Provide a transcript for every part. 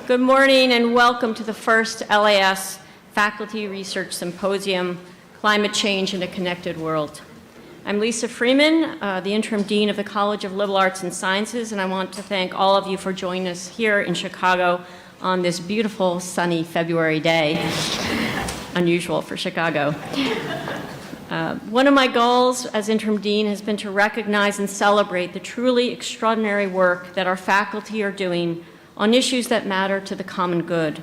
Good morning and welcome to the first LAS Faculty Research Symposium, Climate Change in a Connected World. I'm Lisa Freeman, the Interim Dean of the College of Liberal Arts and Sciences, and I want to thank all of you for joining us here in Chicago on this beautiful, sunny February day. Unusual for Chicago. One of my goals as Interim Dean has been to recognize and celebrate the truly extraordinary work that our faculty are doing on issues that matter to the common good.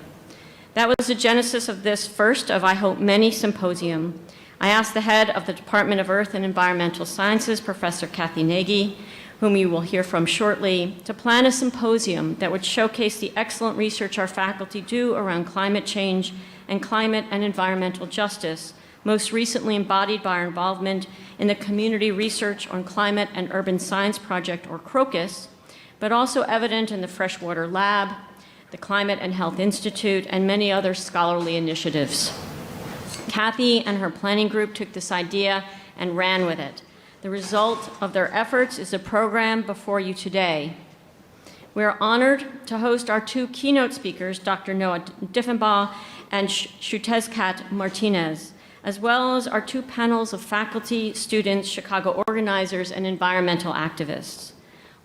That was the genesis of this first of, I hope, many symposium. I asked the head of the Department of Earth and Environmental Sciences, Professor Kathy Nagy, whom you will hear from shortly, to plan a symposium that would showcase the excellent research our faculty do around climate change and climate and environmental justice, most recently embodied by our involvement in the Community Research on Climate and Urban Science Project, or CROCUS, but also evident in the Freshwater Lab, the Climate and Health Institute, and many other scholarly initiatives. Kathy and her planning group took this idea and ran with it. The result of their efforts is a program before you today. We are honored to host our two keynote speakers, Dr. Noah Diffenbaugh and Shutezkat Martinez, as well as our two panels of faculty, students, Chicago organizers, and environmental activists.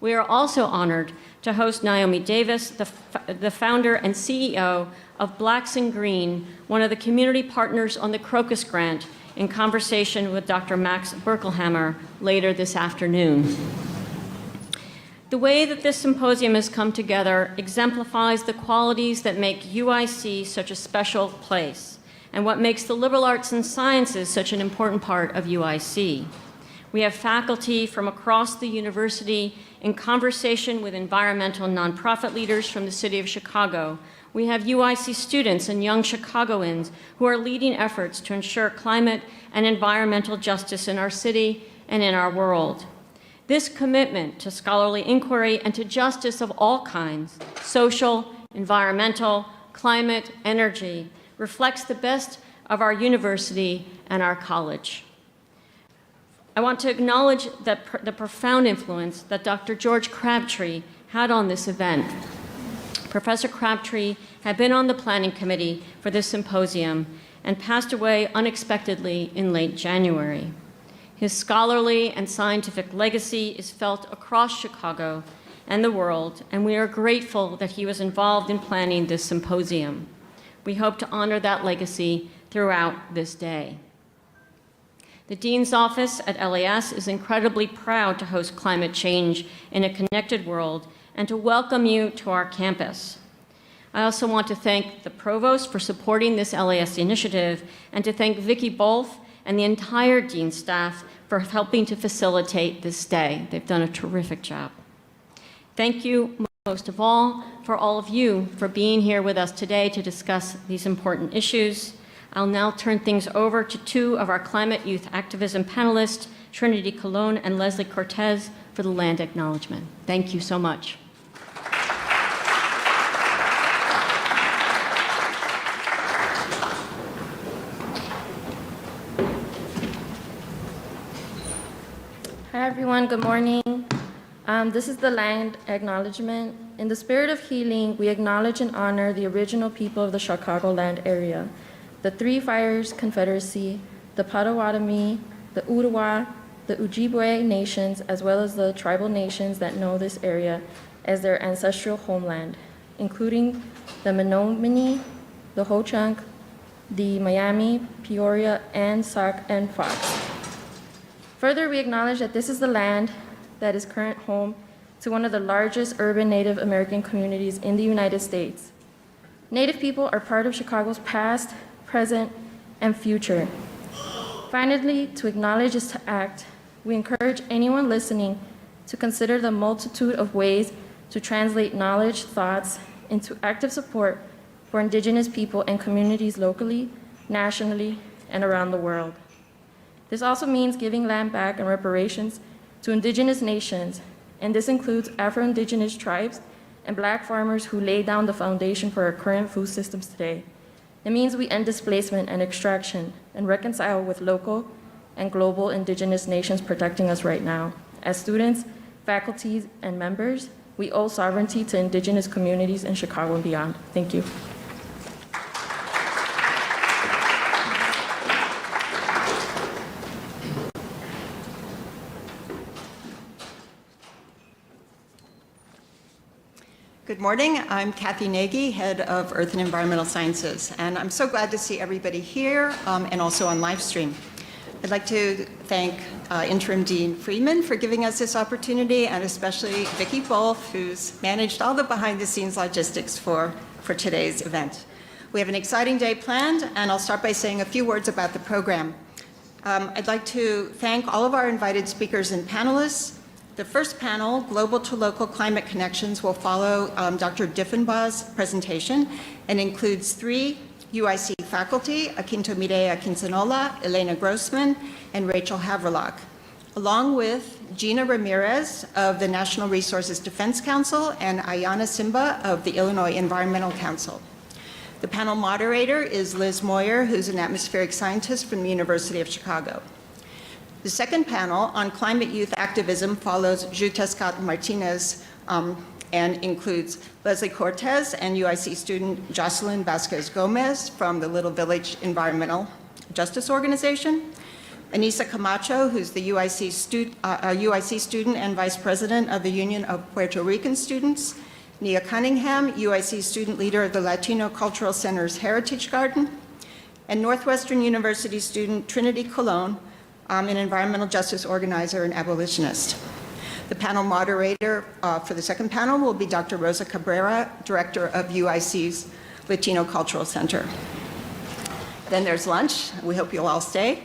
We are also honored to host Naomi Davis, the founder and CEO of Blacks in Green, one of the community partners on the Crocus Grant, in conversation with Dr. Max Berkelhammer later this afternoon. The way that this symposium has come together exemplifies the qualities that make UIC such a special place and what makes the liberal arts and sciences such an important part of UIC. We have faculty from across the university in conversation with environmental nonprofit leaders from the city of Chicago. We have UIC students and young Chicagoans who are leading efforts to ensure climate and environmental justice in our city and in our world. This commitment to scholarly inquiry and to justice of all kinds, social, environmental, climate, energy, reflects the best of our university and our college. I want to acknowledge the profound influence that Dr. George Crabtree had on this event. Professor Crabtree had been on the planning committee for this symposium and passed away unexpectedly in late January. His scholarly and scientific legacy is felt across Chicago and the world, and we are grateful that he was involved in planning this symposium. We hope to honor that legacy throughout this day. The Dean's Office at LAS is incredibly proud to host Climate Change in a Connected World and to welcome you to our campus. I also want to thank the Provost for supporting this LAS initiative and to thank Vicki Bolf and the entire Dean staff for helping to facilitate this day. They've done a terrific job. Thank you most of all for all of you for being here with us today to discuss these important issues. I'll now turn things over to two of our climate youth activism panelists, Trinity Colon and Leslie Cortez, for the land acknowledgement. Thank you so much. Hi everyone, good morning. This is the land acknowledgement. In the spirit of healing, we acknowledge and honor the original people of the Chicagoland area, the Three Fires Confederacy, the Potawatomi, the Ottawa, the Ojibwe nations, as well as the tribal nations that know this area as their ancestral homeland, including the Menominee, the Ho-Chunk, the Miami, Peoria, and Sauk and Fox. Further, we acknowledge that this is the land that is current home to one of the largest urban Native American communities in the United States. Native people are part of Chicago's past, present, and future. Finally, to acknowledge is to act. We encourage anyone listening to consider the multitude of ways to translate knowledge, thoughts, into active support for Indigenous people and communities locally, nationally, and around the world. This also means giving land back and reparations to Indigenous nations, and this includes Afro-Indigenous tribes and Black farmers who laid down the foundation for our current food systems today. It means we end displacement and extraction and reconcile with local and global Indigenous nations protecting us right now. As students, faculty, and members, We owe sovereignty to indigenous communities in Chicago and beyond. Thank you. Good morning. I'm Kathy Nagy, head of Earth and Environmental Sciences, and I'm so glad to see everybody here and also on live stream. I'd like to thank Interim Dean Freeman for giving us this opportunity, and especially Vicki Wolf, who's managed all the behind-the-scenes logistics for today's event. We have an exciting day planned, and I'll start by saying a few words about the program. I'd like to thank all of our invited speakers and panelists. The first panel, Global to Local Climate Connections, will follow Dr. Diffenbaugh's presentation and includes 3 UIC faculty, Akintomide Akinsanola, Elena Grossman, and Rachel Havrelock, along with Gina Ramirez of the National Resources Defense Council and Iyana Simba of the Illinois Environmental Council. The panel moderator is Liz Moyer, who's an atmospheric scientist from the University of Chicago. The second panel on climate youth activism follows Jutta Scott Martinez and includes Leslie Cortez and UIC student Jocelyn Vasquez Gomez from the Little Village Environmental Justice Organization, Anissa Camacho, who's the UIC student and vice president of the Union of Puerto Rican Students, Nia Cunningham, UIC student leader of the Latino Cultural Center's Heritage Garden, and Northwestern University student Trinity Colon, an environmental justice organizer and abolitionist. The panel moderator for the second panel will be Dr. Rosa Cabrera, director of UIC's Latino Cultural Center. Then there's lunch. We hope you'll all stay.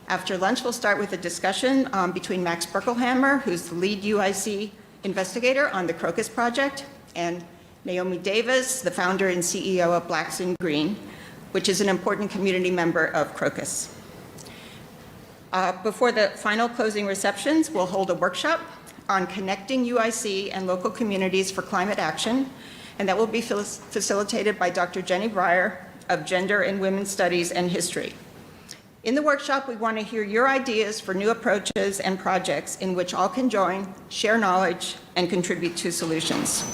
After lunch, we'll start with a discussion between Max Berkelhammer, who's the lead UIC investigator on the Crocus Project, and Naomi Davis, the founder and CEO of Blacks in Green, which is an important community member of Crocus. Before the final closing receptions, we'll hold a workshop on connecting UIC and local communities for climate action, and that will be facilitated by Dr. Jenny Breyer of Gender and Women's Studies and History. In the workshop, we want to hear your ideas for new approaches and projects in which all can join, share knowledge, and contribute to solutions.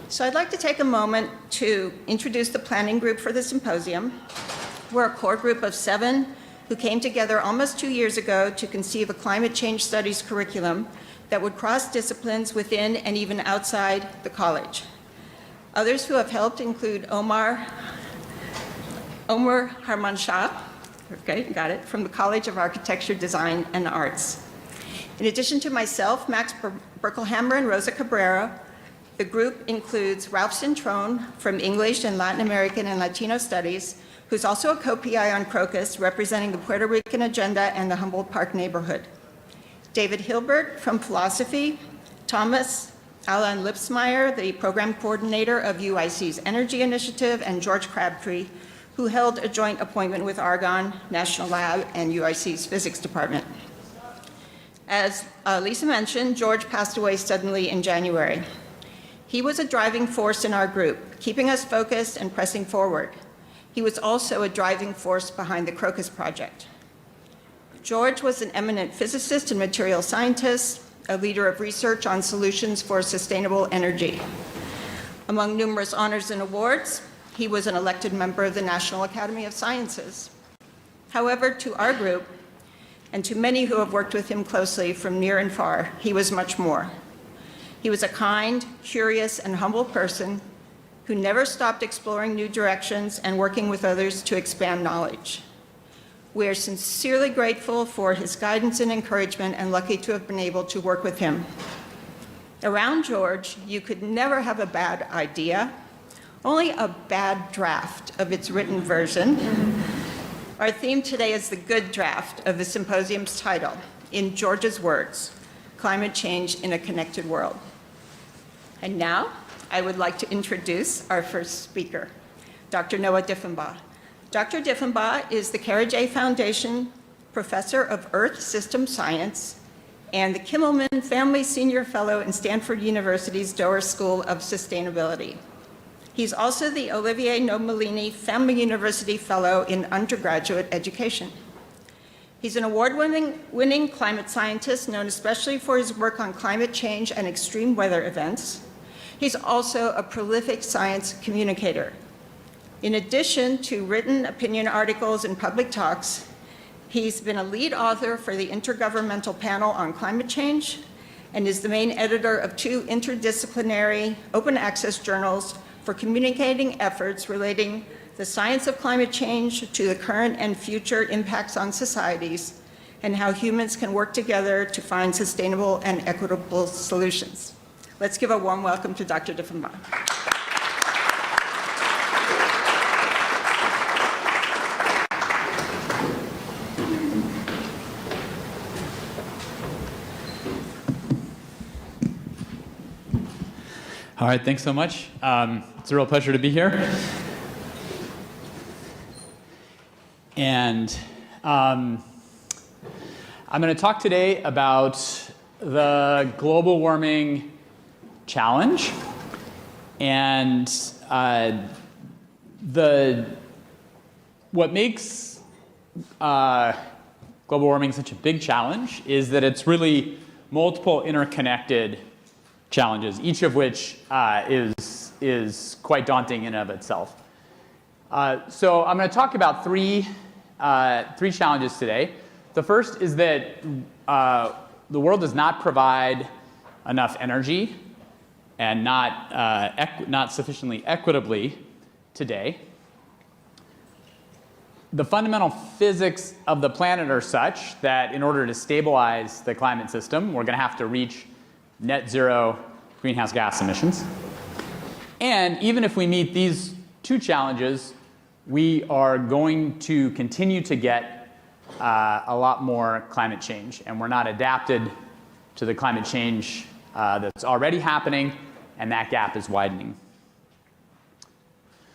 So I'd like to take a moment to introduce the planning group for the symposium. We're a core group of 7 who came together almost 2 years ago to conceive a climate change studies curriculum that would cross disciplines within and even outside the college. Others who have helped include Omar Harman Shah, okay, got it, from the College of Architecture, Design, and Arts. In addition to myself, Max Berkelhammer, and Rosa Cabrera, the group includes Ralph Cintrone from English and Latin American and Latino Studies, who's also a co-PI on Crocus, representing the Puerto Rican agenda and the Humboldt Park neighborhood. David Hilbert from Philosophy, Thomas Alan Lipsmeyer, the program coordinator of UIC's Energy Initiative, and George Crabtree, who held a joint appointment with Argonne National Lab and UIC's Physics Department. As Lisa mentioned, George passed away suddenly in January. He was a driving force in our group, keeping us focused and pressing forward. He was also a driving force behind the Crocus Project. George was an eminent physicist and material scientist, a leader of research on solutions for sustainable energy. Among numerous honors and awards, he was an elected member of the National Academy of Sciences. However, to our group, and to many who have worked with him closely from near and far, he was much more. He was a kind, curious, and humble person who never stopped exploring new directions and working with others to expand knowledge. We are sincerely grateful for his guidance and encouragement and lucky to have been able to work with him. Around George, you could never have a bad idea, only a bad draft of its written version. Our theme today is the good draft of the symposium's title, in George's words, Climate Change in a Connected World. And now, I would like to introduce our first speaker, Dr. Noah Diffenbaugh. Dr. Diffenbaugh is the Kara J. Foundation Professor of Earth System Science and the Kimmelman Family Senior Fellow in Stanford University's Doerr School of Sustainability. He's also the Olivier Nomelini Family University Fellow in Undergraduate Education. He's an award-winning climate scientist known especially for his work on climate change and extreme weather events. He's also a prolific science communicator. In addition to written opinion articles and public talks, he's been a lead author for the Intergovernmental Panel on Climate Change and is the main editor of 2 interdisciplinary open access journals for communicating efforts relating the science of climate change to the current and future impacts on societies and how humans can work together to find sustainable and equitable solutions. Let's give a warm welcome to Dr. Diffenbaugh. All right, thanks so much. It's a real pleasure to be here. And I'm going to talk today about the global warming challenge and what makes global warming such a big challenge is that it's really multiple interconnected challenges, each of which is quite daunting in and of itself. So I'm going to talk about three challenges today. The first is that the world does not provide enough energy and not sufficiently equitably today. The fundamental physics of the planet are such that in order to stabilize the climate system, we're going to have to reach net zero greenhouse gas emissions. And even if we meet these 2 challenges, we are going to continue to get a lot more climate change. And we're not adapted to the climate change that's already happening, and that gap is widening.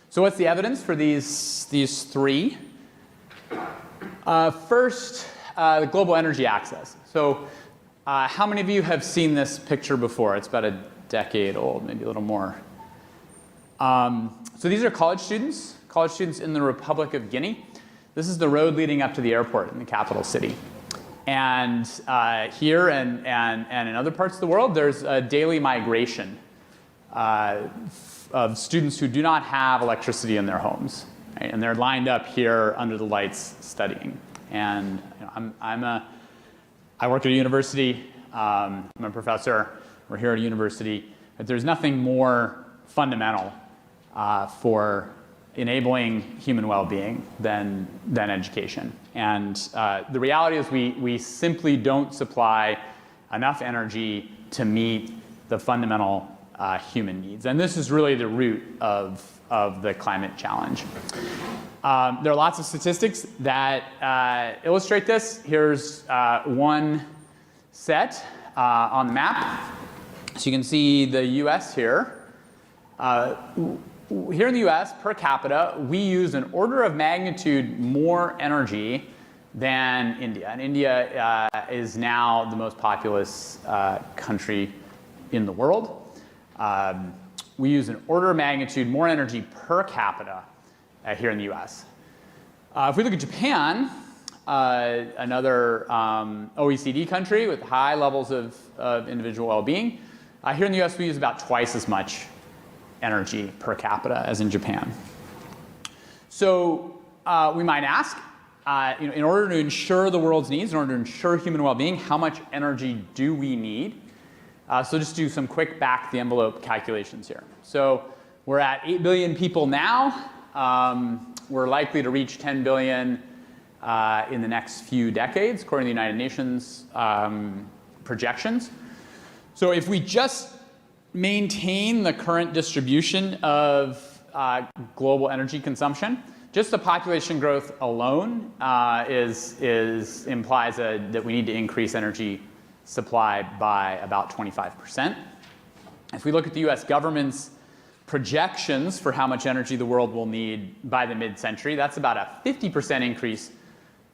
So what's the evidence for these 3? First, the global energy access. So how many of you have seen this picture before? It's about a decade old, maybe a little more. So these are college students in the Republic of Guinea. This is the road leading up to the airport in the capital city. And here and in other parts of the world, there's a daily migration of students who do not have electricity in their homes. Right? And they're lined up here under the lights studying. And I work at a university. I'm a professor. We're here at a university. But there's nothing more fundamental for enabling human well-being than education. And the reality is we simply don't supply enough energy to meet the fundamental human needs. And this is really the root of the climate challenge. There are lots of statistics that illustrate this. Here's one set on the map. So you can see the US here. Here in the US, per capita, we use an order of magnitude more energy than India. And India is now the most populous country in the world. We use an order of magnitude more energy per capita here in the US. If we look at Japan, another OECD country with high levels of individual well-being, here in the US we use about twice as much energy per capita as in Japan. So we might ask, in order to ensure the world's needs, in order to ensure human well-being, how much energy do we need? So just do some quick back-the-envelope calculations here. So we're at 8 billion people now. We're likely to reach 10 billion in the next few decades, according to the United Nations projections. So if we just maintain the current distribution of global energy consumption, just the population growth alone implies that we need to increase energy supply by about 25%. If we look at the US government's projections for how much energy the world will need by the mid-century, that's about a 50% increase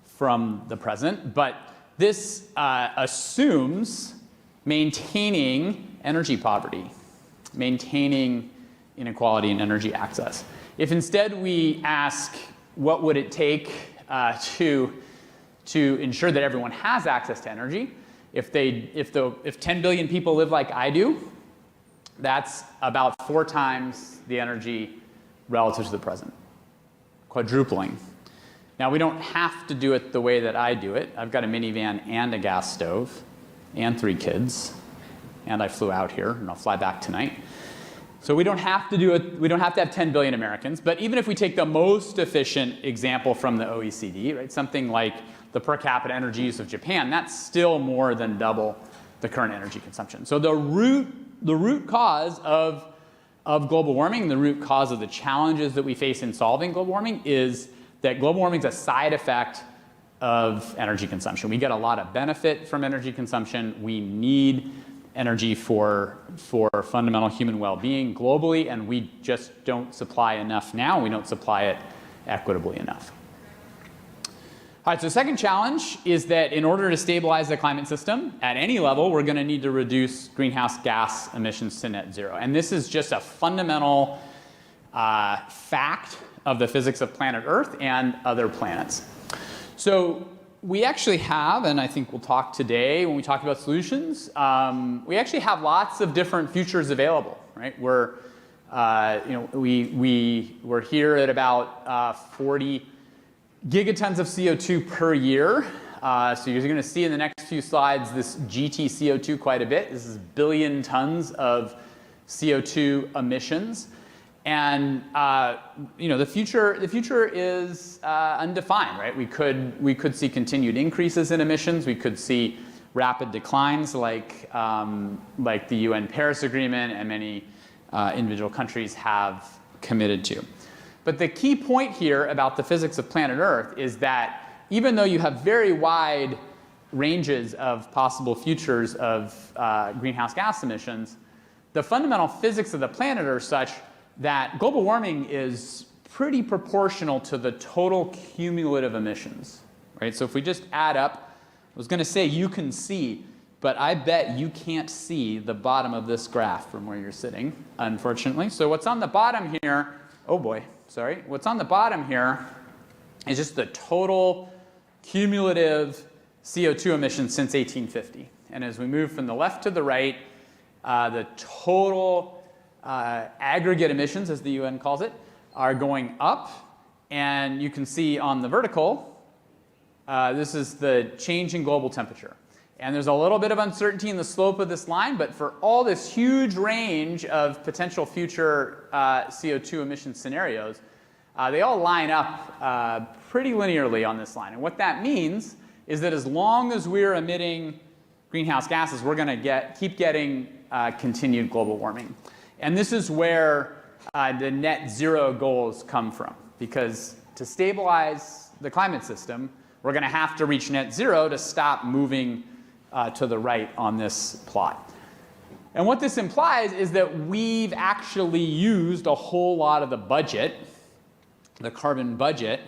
from the present. But this assumes maintaining energy poverty, maintaining inequality in energy access. If instead we ask what would it take to ensure that everyone has access to energy. If 10 billion people live like I do, that's about 4 times the energy relative to the present, quadrupling. Now, we don't have to do it the way that I do it. I've got a minivan and a gas stove and 3 kids, and I flew out here, and I'll fly back tonight. So we don't have to do it. We don't have to have 10 billion Americans. But even if we take the most efficient example from the OECD, right, something like the per capita energy use of Japan, that's still more than double the current energy consumption. So the root cause of global warming, the root cause of the challenges that we face in solving global warming is that global warming is a side effect of energy consumption. We get a lot of benefit from energy consumption. We need energy for fundamental human well-being globally, and we just don't supply enough now. We don't supply it equitably enough. All right, so the second challenge is that in order to stabilize the climate system at any level, we're going to need to reduce greenhouse gas emissions to net zero. And this is just a fundamental fact of the physics of planet Earth and other planets. So we actually have, and I think we'll talk today when we talk about solutions, we actually have lots of different futures available, right? We're here at about 40 gigatons of CO2 per year. So you're going to see in the next few slides this GT-CO2 quite a bit. This is billion tons of CO2 emissions. And the future is undefined, right? We could see continued increases in emissions. We could see rapid declines like the UN Paris Agreement and many individual countries have committed to. But the key point here about the physics of planet Earth is that even though you have very wide ranges of possible futures of greenhouse gas emissions, the fundamental physics of the planet are such that global warming is pretty proportional to the total cumulative emissions, right? So if we just add up, I was going to say you can see, but I bet you can't see the bottom of this graph from where you're sitting, unfortunately. So what's on the bottom here, what's on the bottom here is just the total cumulative CO2 emissions since 1850. And as we move from the left to the right, the total aggregate emissions, as the UN calls it, are going up. And you can see on the vertical, this is the change in global temperature. And there's a little bit of uncertainty in the slope of this line, but for all this huge range of potential future CO2 emission scenarios, they all line up pretty linearly on this line. And what that means is that as long as we're emitting greenhouse gases, we're going to keep getting continued global warming. And this is where the net zero goals come from, because to stabilize the climate system, we're going to have to reach net zero to stop moving to the right on this plot. And what this implies is that we've actually used a whole lot of the budget, the carbon budget,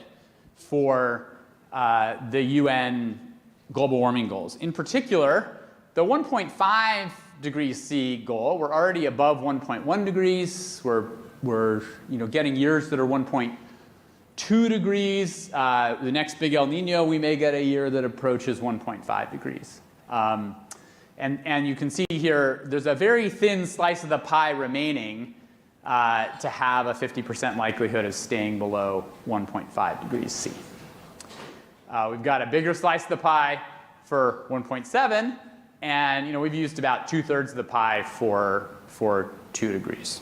for the UN global warming goals. In particular, the 1.5 degrees C goal, we're already above 1.1 degrees. We're getting years that are 1.2 degrees. The next big El Nino, we may get a year that approaches 1.5 degrees. And you can see here, there's a very thin slice of the pie remaining to have a 50% likelihood of staying below 1.5 degrees C. We've got a bigger slice of the pie for 1.7, and we've used about 2/3 of the pie for 2 degrees.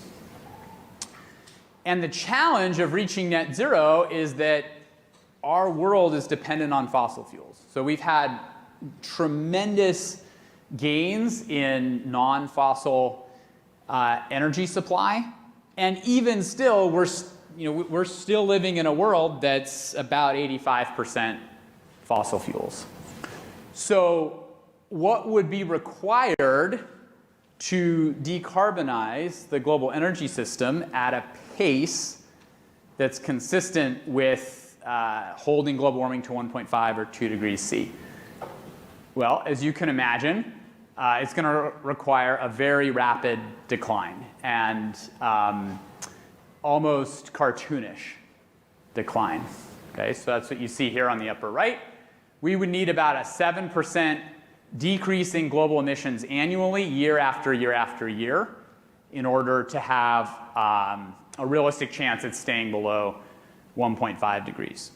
And the challenge of reaching net zero is that our world is dependent on fossil fuels. So we've had tremendous gains in non-fossil energy supply, and even still, we're still living in a world that's about 85% fossil fuels. So what would be required to decarbonize the global energy system at a pace that's consistent with holding global warming to 1.5 or 2 degrees C? Well, as you can imagine, it's going to require a very rapid decline and almost cartoonish decline. Okay, so that's what you see here on the upper right. we would need about a 7% decrease in global emissions annually, year after year after year, in order to have a realistic chance at staying below 1.5 degrees.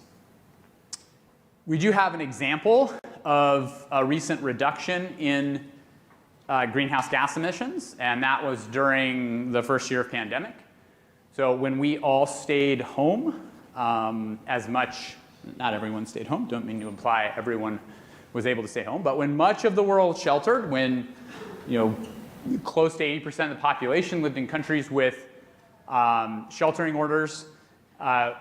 We do have an example of a recent reduction in greenhouse gas emissions, and that was during the first year of pandemic. So when we all stayed home, as much, not everyone stayed home, don't mean to imply everyone was able to stay home, but when much of the world sheltered, when close to 80% of the population lived in countries with sheltering orders,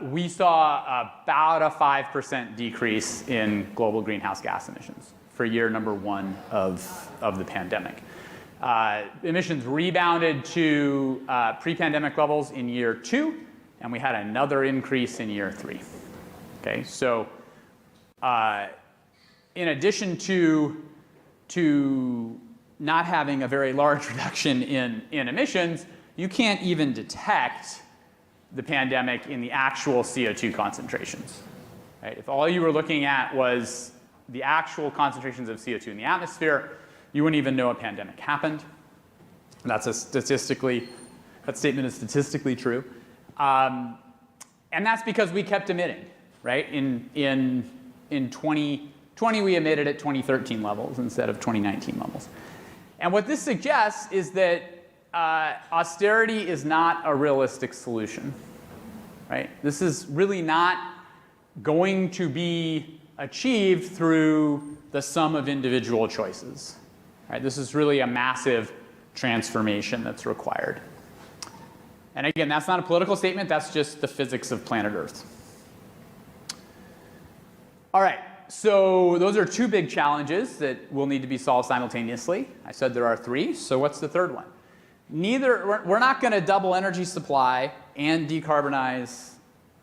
we saw about a 5% decrease in global greenhouse gas emissions for year number 1 of the pandemic. Emissions rebounded to pre-pandemic levels in year 2, and we had another increase in year 3. Okay, so in addition to not having a very large reduction in emissions, you can't even detect the pandemic in the actual CO2 concentrations. Right? If all you were looking at was the actual concentrations of CO2 in the atmosphere, you wouldn't even know a pandemic happened. That statement is statistically true. And that's because we kept emitting, right? In 2020, we emitted at 2013 levels instead of 2019 levels. And what this suggests is that austerity is not a realistic solution, right? This is really not going to be achieved through the sum of individual choices, right? This is really a massive transformation that's required. And again, that's not a political statement, that's just the physics of planet Earth. All right, so those are 2 big challenges that will need to be solved simultaneously. I said there are 3, so what's the third one? We're not going to double energy supply and decarbonize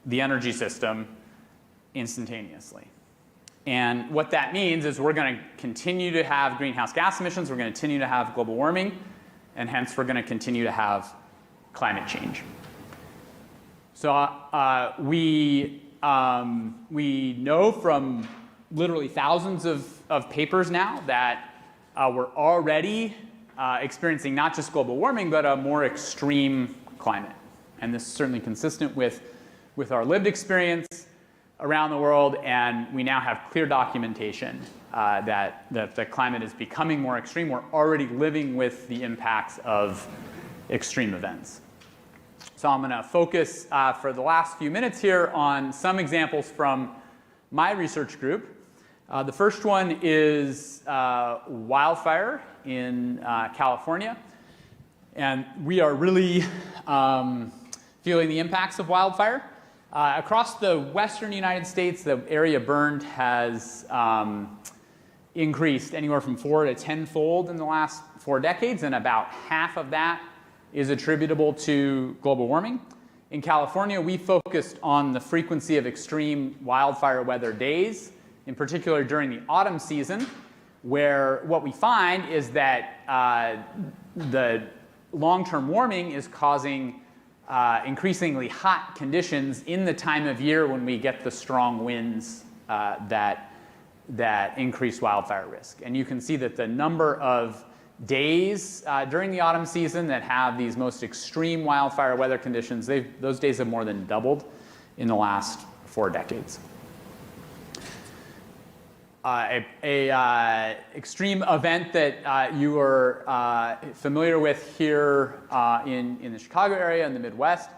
the energy system instantaneously. And what that means is we're going to continue to have greenhouse gas emissions, we're going to continue to have global warming, and hence we're going to continue to have climate change. So we know from literally thousands of papers now that we're already experiencing not just global warming, but a more extreme climate. And this is certainly consistent with our lived experience around the world, and we now have clear documentation that the climate is becoming more extreme. We're already living with the impacts of extreme events. So I'm going to focus for the last few minutes here on some examples from my research group. The first one is wildfire in California. And we are really feeling the impacts of wildfire. Across the western United States, the area burned has increased anywhere from 4 to 10-fold in the last 4 decades, and about half of that is attributable to global warming. In California, we focused on the frequency of extreme wildfire weather days, in particular during the autumn season, where what we find is that the long-term warming is causing increasingly hot conditions in the time of year when we get the strong winds that increase wildfire risk. And you can see that the number of days during the autumn season that have these most extreme wildfire weather conditions, those days have more than doubled in the last 4 decades. Extreme event that you are familiar with here in the Chicago area in the Midwest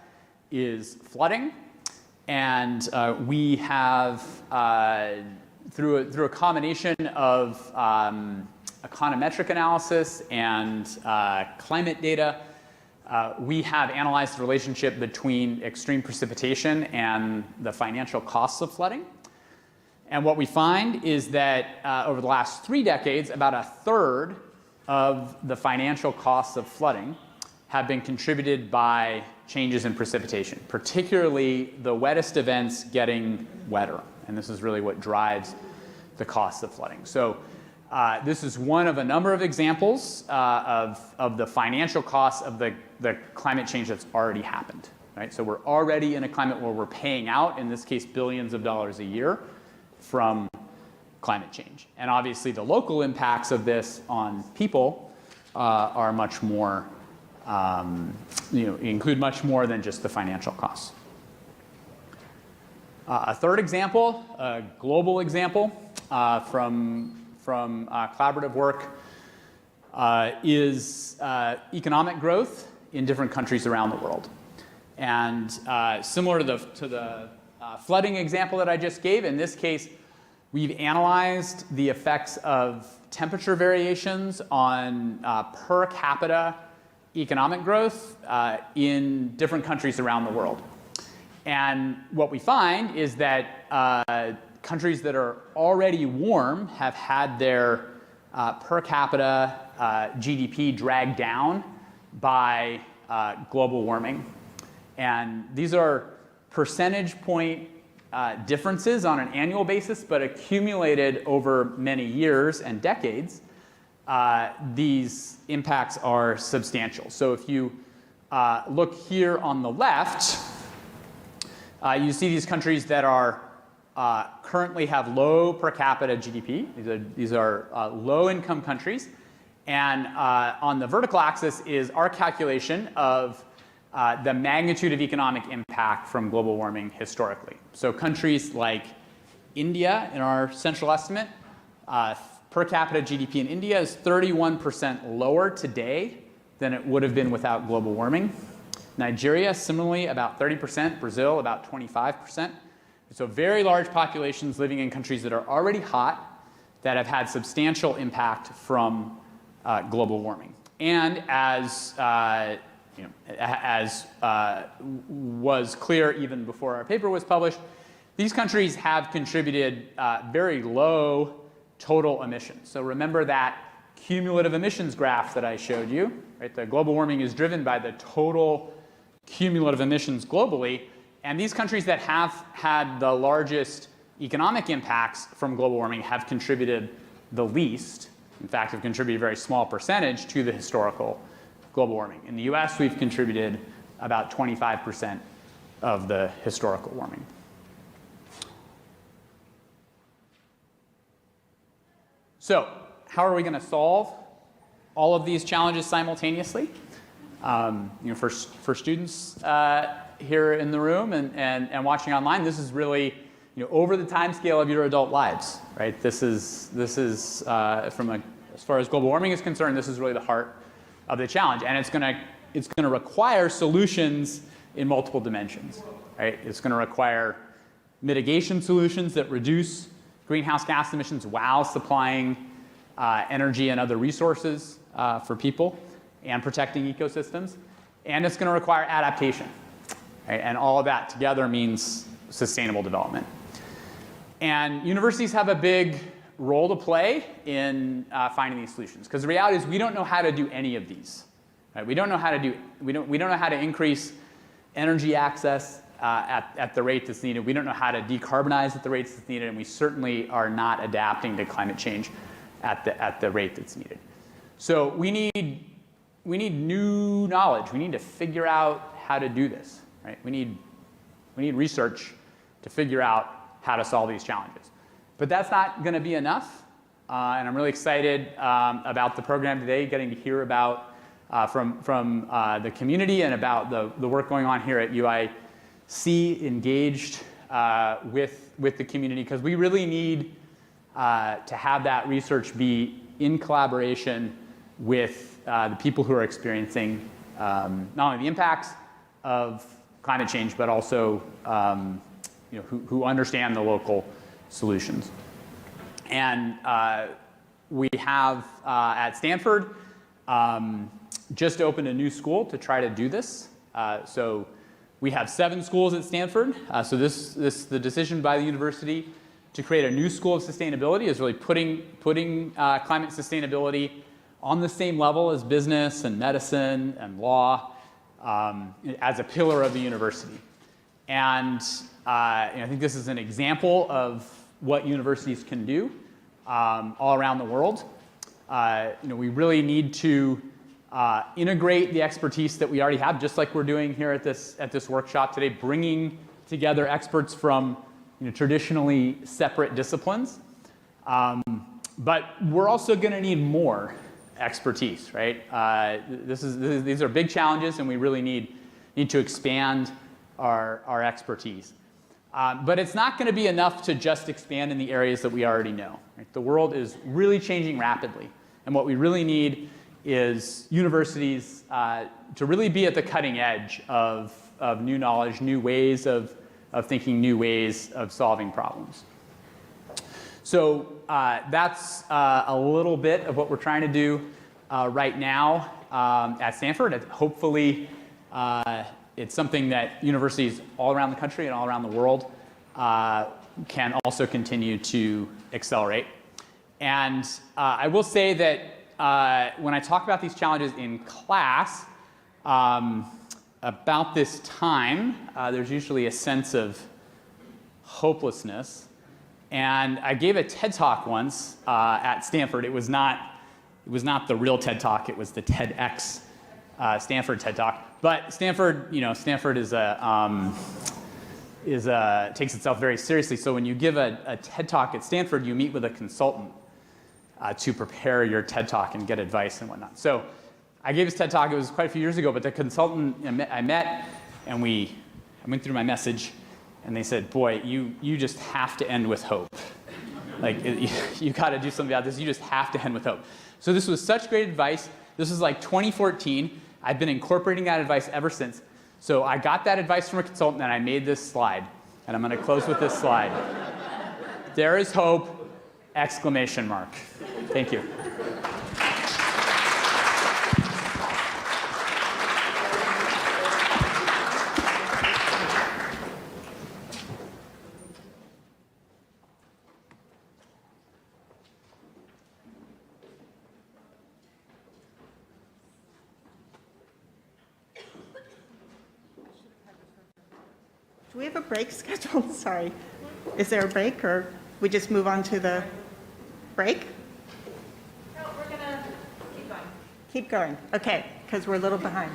is flooding. And we have, through a combination of econometric analysis and climate data, we have analyzed the relationship between extreme precipitation and the financial costs of flooding. And what we find is that over the last 3 decades, about a third of the financial costs of flooding have been contributed by changes in precipitation, particularly the wettest events getting wetter. And this is really what drives the cost of flooding. So this is one of a number of examples of the financial costs of the climate change that's already happened. Right? So we're already in a climate where we're paying out, in this case, billions of dollars a year from climate change. And obviously the local impacts of this on people are much more, include much more than just the financial costs. A third example, a global example from collaborative work is economic growth in different countries around the world. And similar to the flooding example that I just gave, in this case, we've analyzed the effects of temperature variations on per capita economic growth in different countries around the world. And what we find is that countries that are already warm have had their per capita GDP dragged down by global warming. And these are percentage point differences on an annual basis, but accumulated over many years and decades, these impacts are substantial. So if you look here on the left, you see these countries that are currently have low per capita GDP. These are low-income countries. And on the vertical axis is our calculation of the magnitude of economic impact from global warming historically. So countries like India, in our central estimate, per capita GDP in India is 31% lower today than it would have been without global warming. Nigeria, similarly, about 30%. Brazil, about 25%. So very large populations living in countries that are already hot, that have had substantial impact from global warming. And as was clear even before our paper was published, these countries have contributed very low total emissions. So remember that cumulative emissions graph that I showed you, right? The global warming is driven by the total cumulative emissions globally, and these countries that have had the largest economic impacts from global warming have contributed the least. In fact, have contributed a very small percentage to the historical global warming. In the US, we've contributed about 25% of the historical warming. So, how are we going to solve all of these challenges simultaneously? For students here in the room and watching online, this is really over the time scale of your adult lives, right? This is as far as global warming is concerned, this is really the heart of the challenge, and it's going to require solutions in multiple dimensions, right? It's going to require mitigation solutions that reduce greenhouse gas emissions while supplying energy and other resources for people and protecting ecosystems, and it's going to require adaptation, right? And all of that together means sustainable development. And universities have a big role to play in finding these solutions, because the reality is we don't know how to do any of these. Right? We don't know how to increase energy access at the rate that's needed. We don't know how to decarbonize at the rates that's needed, and we certainly are not adapting to climate change at the rate that's needed. So we need new knowledge. We need to figure out how to do this. Right? We need research to figure out how to solve these challenges. But that's not going to be enough, and I'm really excited about the program today, getting to hear about from the community and about the work going on here at UIC, engaged with the community, because we really need to have that research be in collaboration with the people who are experiencing not only the impacts of climate change, but also who understand the local solutions. And we have at Stanford just opened a new school to try to do this. So we have 7 schools at Stanford. So the decision by the university to create a new school of sustainability is really putting climate sustainability on the same level as business and medicine and law as a pillar of the university. And I think this is an example of what universities can do all around the world. We really need to integrate the expertise that we already have, just like we're doing here at this workshop today, bringing together experts from traditionally separate disciplines But we're also going to need more expertise, right? These are big challenges, and we really need to expand our expertise. But it's not going to be enough to just expand in the areas that we already know. Right? The world is really changing rapidly, and what we really need is universities to really be at the cutting edge of new knowledge, new ways of thinking, new ways of solving problems. So that's a little bit of what we're trying to do right now at Stanford. Hopefully, it's something that universities all around the country and all around the world can also continue to accelerate. And I will say that when I talk about these challenges in class, about this time, there's usually a sense of hopelessness. And I gave a TED Talk once at Stanford. It was not the real TED Talk. It was the TEDx Stanford TED Talk. But Stanford, Stanford takes itself very seriously. So when you give a TED Talk at Stanford, you meet with a consultant to prepare your TED Talk and get advice and whatnot. So I gave this TED Talk. It was quite a few years ago. But the consultant I met, and I went through my message. And they said, boy, you just have to end with hope. Like, you got to do something about this. You just have to end with hope. So this was such great advice. This was like 2014. I've been incorporating that advice ever since. So I got that advice from a consultant, and I made this slide. And I'm going to close with this slide. There is hope, exclamation mark. Thank you. Do we have a break scheduled? Sorry. Is there a break, or we just move on to the break? No, we're going to keep going. Keep going. Okay, because we're a little behind.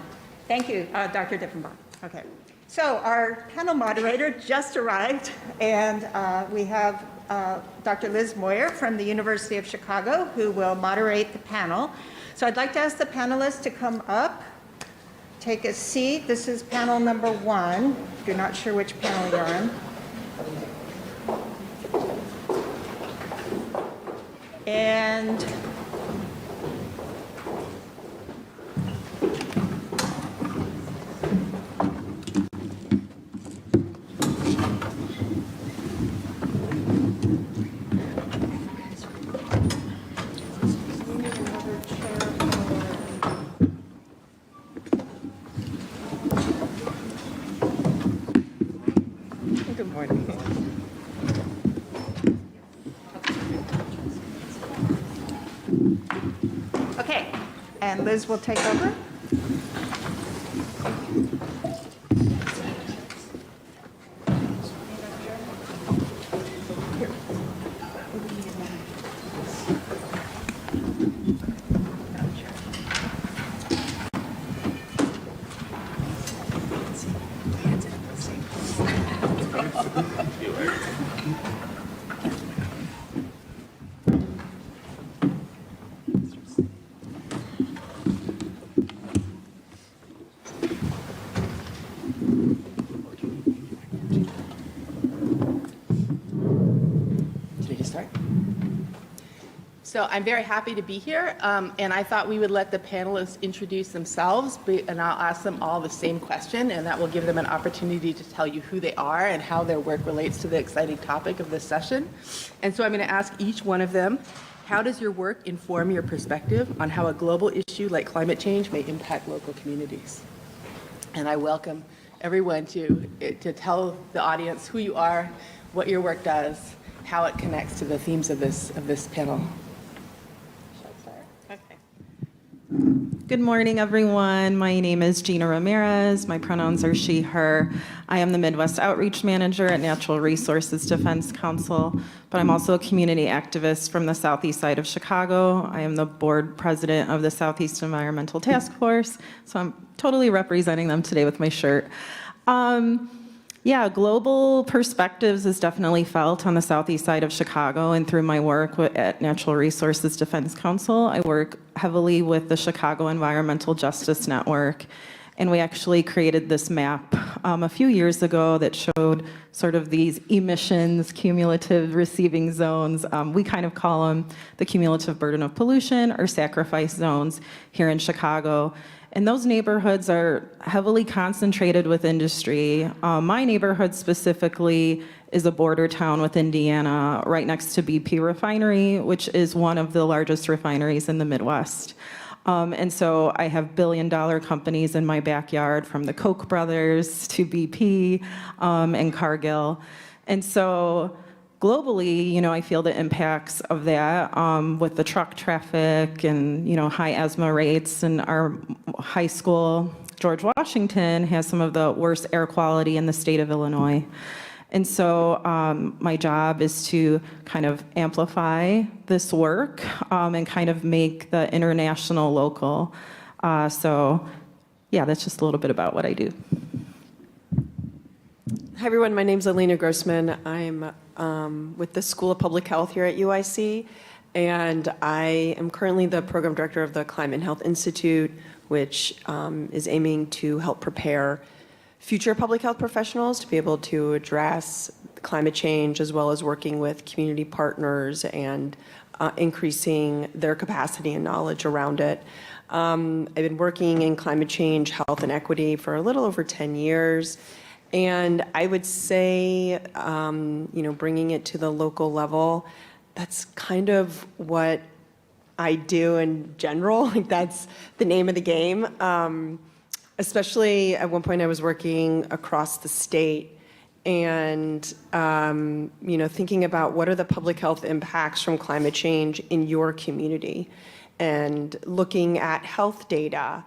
Thank you, Dr. Diffenbaugh. Okay. So our panel moderator just arrived, and we have Dr. Liz Moyer from the University of Chicago, who will moderate the panel. So I'd like to ask the panelists to come up, take a seat. This is panel number 1. If you're not sure which panel you're on. And good morning. Okay, and Liz will take over. So I'm very happy to be here, and I thought we would let the panelists introduce themselves, and I'll ask them all the same question, and that will give them an opportunity to tell you who they are and how their work relates to the exciting topic of this session. And so I'm going to ask each one of them, how does your work inform your perspective on how a global issue like climate change may impact local communities? And I welcome everyone to tell the audience who you are, what your work does, how it connects to the themes of this panel. Good morning, everyone. My name is Gina Ramirez. My pronouns are she, her. I am the Midwest Outreach Manager at Natural Resources Defense Council, but I'm also a community activist from the southeast side of Chicago. I am the board president of the Southeast Environmental Task Force, so I'm totally representing them today with my shirt. Yeah, global perspectives is definitely felt on the southeast side of Chicago, and through my work at Natural Resources Defense Council, I work heavily with the Chicago Environmental Justice Network, and we actually created this map a few years ago that showed sort of these emissions, cumulative receiving zones. We kind of call them the cumulative burden of pollution or sacrifice zones here in Chicago. And those neighborhoods are heavily concentrated with industry. My neighborhood specifically is a border town with Indiana, right next to BP Refinery, which is one of the largest refineries in the Midwest. And so I have billion-dollar companies in my backyard, from the Koch brothers to BP and Cargill. And so globally, I feel the impacts of that with the truck traffic and, high asthma rates. And our high school, George Washington, has some of the worst air quality in the state of Illinois. And so my job is to kind of amplify this work and kind of make the international local. So yeah, that's just a little bit about what I do. Hi, everyone. My name's Elena Grossman. I'm with the School of Public Health here at UIC, and I am currently the program director of the Climate and Health Institute, which is aiming to help prepare future public health professionals to be able to address climate change, as well as working with community partners and increasing their capacity and knowledge around it. I've been working in climate change, health, and equity for a little over 10 years. And I would say, bringing it to the local level, that's kind of what I do in general. Like, that's the name of the game. Especially at one point I was working across the state and, thinking about what are the public health impacts from climate change in your community, and looking at health data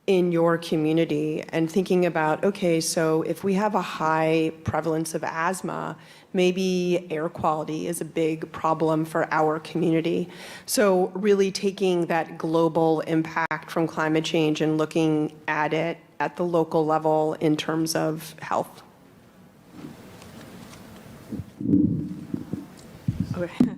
in your community and thinking about, okay, so if we have a high prevalence of asthma, maybe air quality is a big problem for our community. So really taking that global impact from climate change and looking at it at the local level in terms of health. Okay.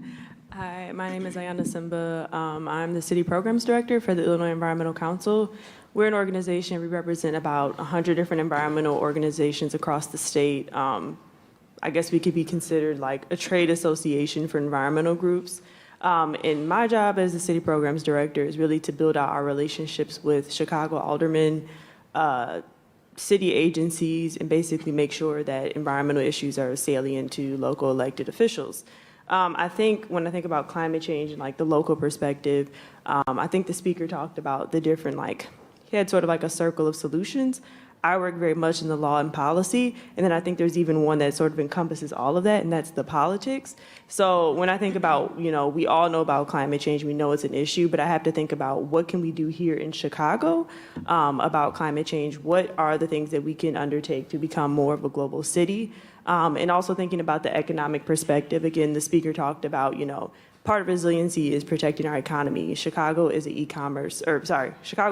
Hi, my name is Iyana Simba. I'm the City Programs Director for the Illinois Environmental Council. We're an organization, we represent about 100 different environmental organizations across the state. I guess we could be considered like a trade association for environmental groups. And my job as the City Programs Director is really to build out our relationships with Chicago aldermen, city agencies, and basically make sure that environmental issues are salient to local elected officials. I think when I think about climate change and like the local perspective, I think the speaker talked about the different, he had sort of like a circle of solutions. I work very much in the law and policy, and then I think there's even one that sort of encompasses all of that, and that's the politics. So when I think about, we all know about climate change, we know it's an issue, but I have to think about what can we do here in Chicago about climate change? What are the things that we can undertake to become more of a global city? And also thinking about the economic perspective. Again, the speaker talked about, part of resiliency is protecting our economy. Chicago is Chicago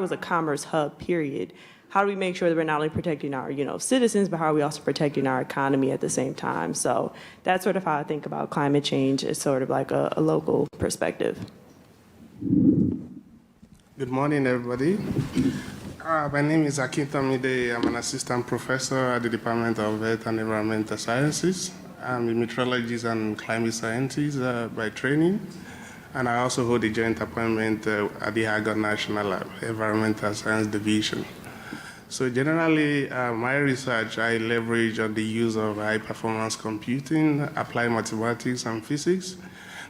is a commerce hub, period. How do we make sure that we're not only protecting our, citizens, but how are we also protecting our economy at the same time? So that's sort of how I think about climate change as sort of like a local perspective. Good morning, everybody. My name is Akintomide. I'm an assistant professor at the Department of Earth and Environmental Sciences. I'm a meteorologist and climate scientist by training, and I also hold a joint appointment at the Argonne National Environmental Science Division. So generally, my research, I leverage on the use of high-performance computing, applied mathematics and physics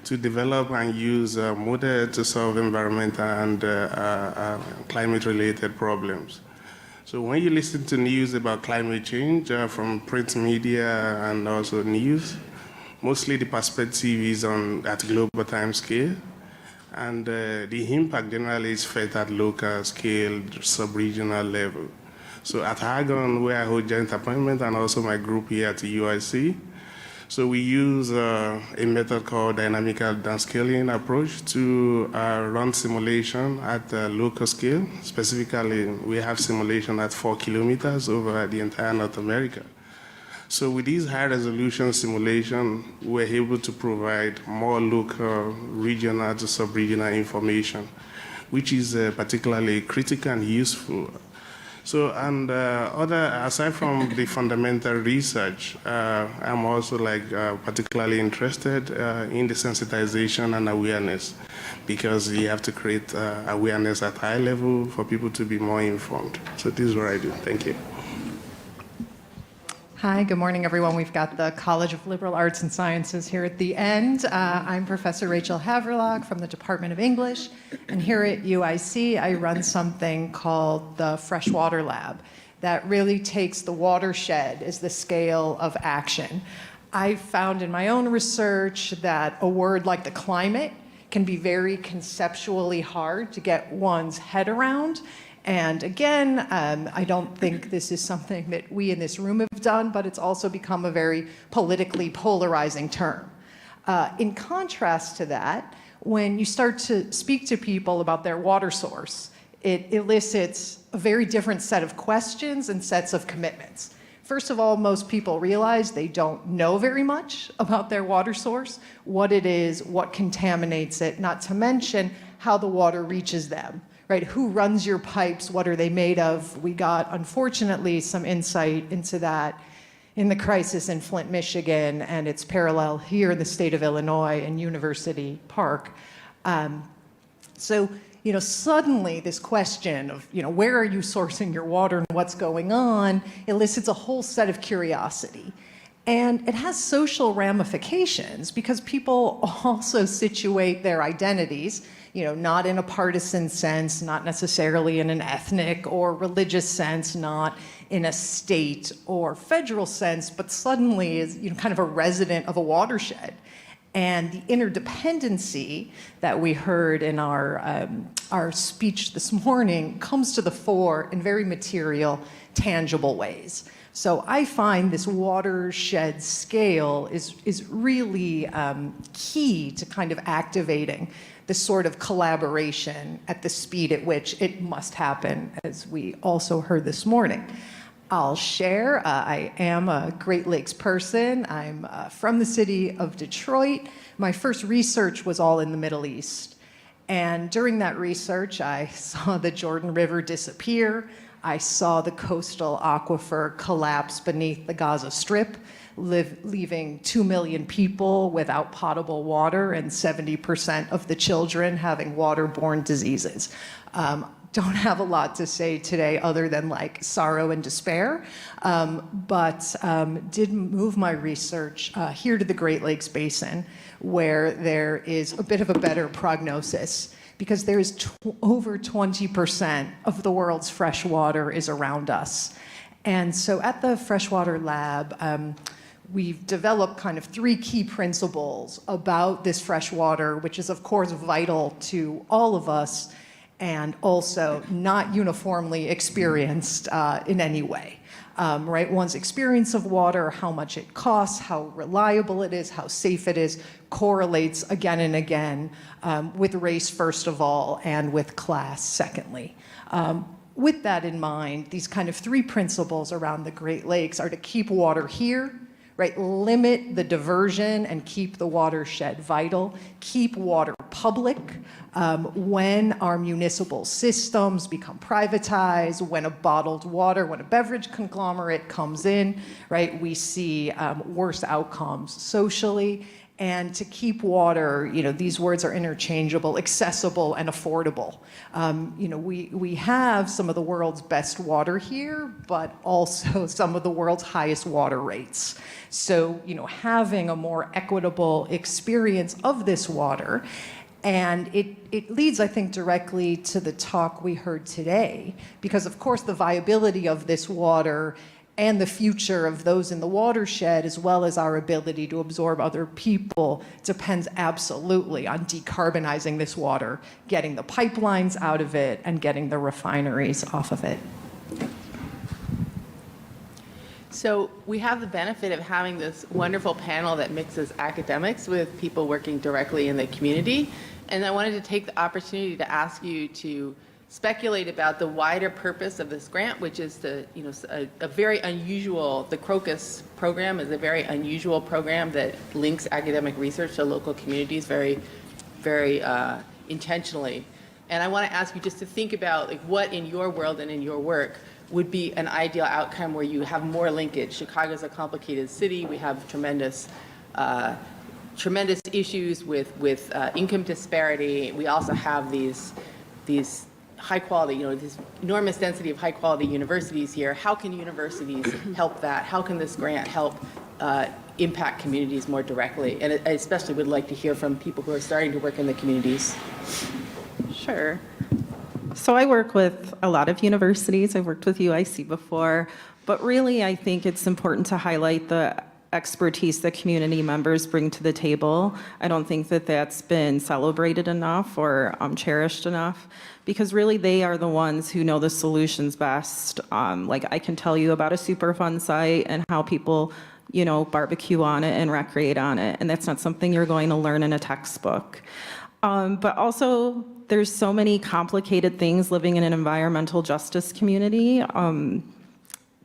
to develop and use models to solve environmental and climate-related problems. So when you listen to news about climate change from print media and also news, mostly the perspective is at global time scale, and the impact generally is felt at local scale, sub-regional level. So at Argonne, where I hold joint appointment, and also my group here at the UIC, so we use a method called dynamical downscaling approach to run simulation at a local scale. Specifically, we have simulation at 4 kilometers over the entire North America. So with these high-resolution simulation, we're able to provide more local, regional to sub-regional information, which is particularly critical and useful. So, and aside from the fundamental research, I'm also particularly interested in the sensitization and awareness, because you have to create awareness at high level for people to be more informed. So this is what I do. Thank you. Hi, good morning, everyone. We've got the College of Liberal Arts and Sciences here at the end. I'm Professor Rachel Havrelock from the Department of English, and here at UIC, I run something called the Freshwater Lab that really takes the watershed as the scale of action. I found in my own research that a word like the climate can be very conceptually hard to get one's head around. And again, I don't think this is something that we in this room have done, but it's also become a very politically polarizing term. In contrast to that, when you start to speak to people about their water source, it elicits a very different set of questions and sets of commitments. First of all, most people realize they don't know very much about their water source, what it is, what contaminates it, not to mention how the water reaches them. Right? Who runs your pipes? What are they made of? We got, unfortunately, some insight into that in the crisis in Flint, Michigan, and its parallel here in the state of Illinois in University Park. So, suddenly this question of, where are you sourcing your water and what's going on elicits a whole set of curiosity. And it has social ramifications because people also situate their identities, not in a partisan sense, not necessarily in an ethnic or religious sense, not in a state or federal sense, but suddenly is kind of a resident of a watershed. And the interdependency that we heard in our speech this morning comes to the fore in very material, tangible ways. So I find this watershed scale is really key to kind of activating this sort of collaboration at the speed at which it must happen, as we also heard this morning. I'll share, I am a Great Lakes person. I'm from the city of Detroit. My first research was all in the Middle East. And during that research, I saw the Jordan River disappear. I saw the coastal aquifer collapse beneath the Gaza Strip, leaving 2 million people without potable water and 70% of the children having waterborne diseases. Don't have a lot to say today other than sorrow and despair, but did move my research here to the Great Lakes Basin, where there is a bit of a better prognosis, because there is over 20% of the world's fresh water is around us. And so at the Freshwater Lab, we've developed kind of 3 key principles about this fresh water, which is of course vital to all of us and also not uniformly experienced in any way. Right? One's experience of water, how much it costs, how reliable it is, how safe it is, correlates again and again with race, first of all, and with class, secondly. With that in mind, these kind of 3 principles around the Great Lakes are to keep water here, right? Limit the diversion and keep the watershed vital, keep water public. When our municipal systems become privatized, when a bottled water, when a beverage conglomerate comes in, right, we see worse outcomes socially. And to keep water, these words are interchangeable, accessible and affordable. We have some of the world's best water here, but also some of the world's highest water rates. So, having a more equitable experience of this water, and it leads, I think, directly to the talk we heard today, because of course the viability of this water and the future of those in the watershed, as well as our ability to absorb other people, depends absolutely on decarbonizing this water, getting the pipelines out of it, and getting the refineries off of it. So we have the benefit of having this wonderful panel that mixes academics with people working directly in the community. And I wanted to take the opportunity to ask you to speculate about the wider purpose of this grant, which is to, a very unusual, the Crocus program is a very unusual program that links academic research to local communities very, very intentionally. And I want to ask you just to think about like what in your world and in your work would be an ideal outcome where you have more linkage. Chicago's a complicated city. We have tremendous issues with income disparity. We also have these high quality, this enormous density of high quality universities here. How can universities help that? How can this grant help impact communities more directly? And I especially would like to hear from people who are starting to work in the communities. Sure. So I work with a lot of universities. I've worked with UIC before, but really I think it's important to highlight the expertise that community members bring to the table. I don't think that that's been celebrated enough or cherished enough, because really they are the ones who know the solutions best. Like I can tell you about a Superfund site and how people, barbecue on it and recreate on it, and that's not something you're going to learn in a textbook. But also, there's so many complicated things living in an environmental justice community.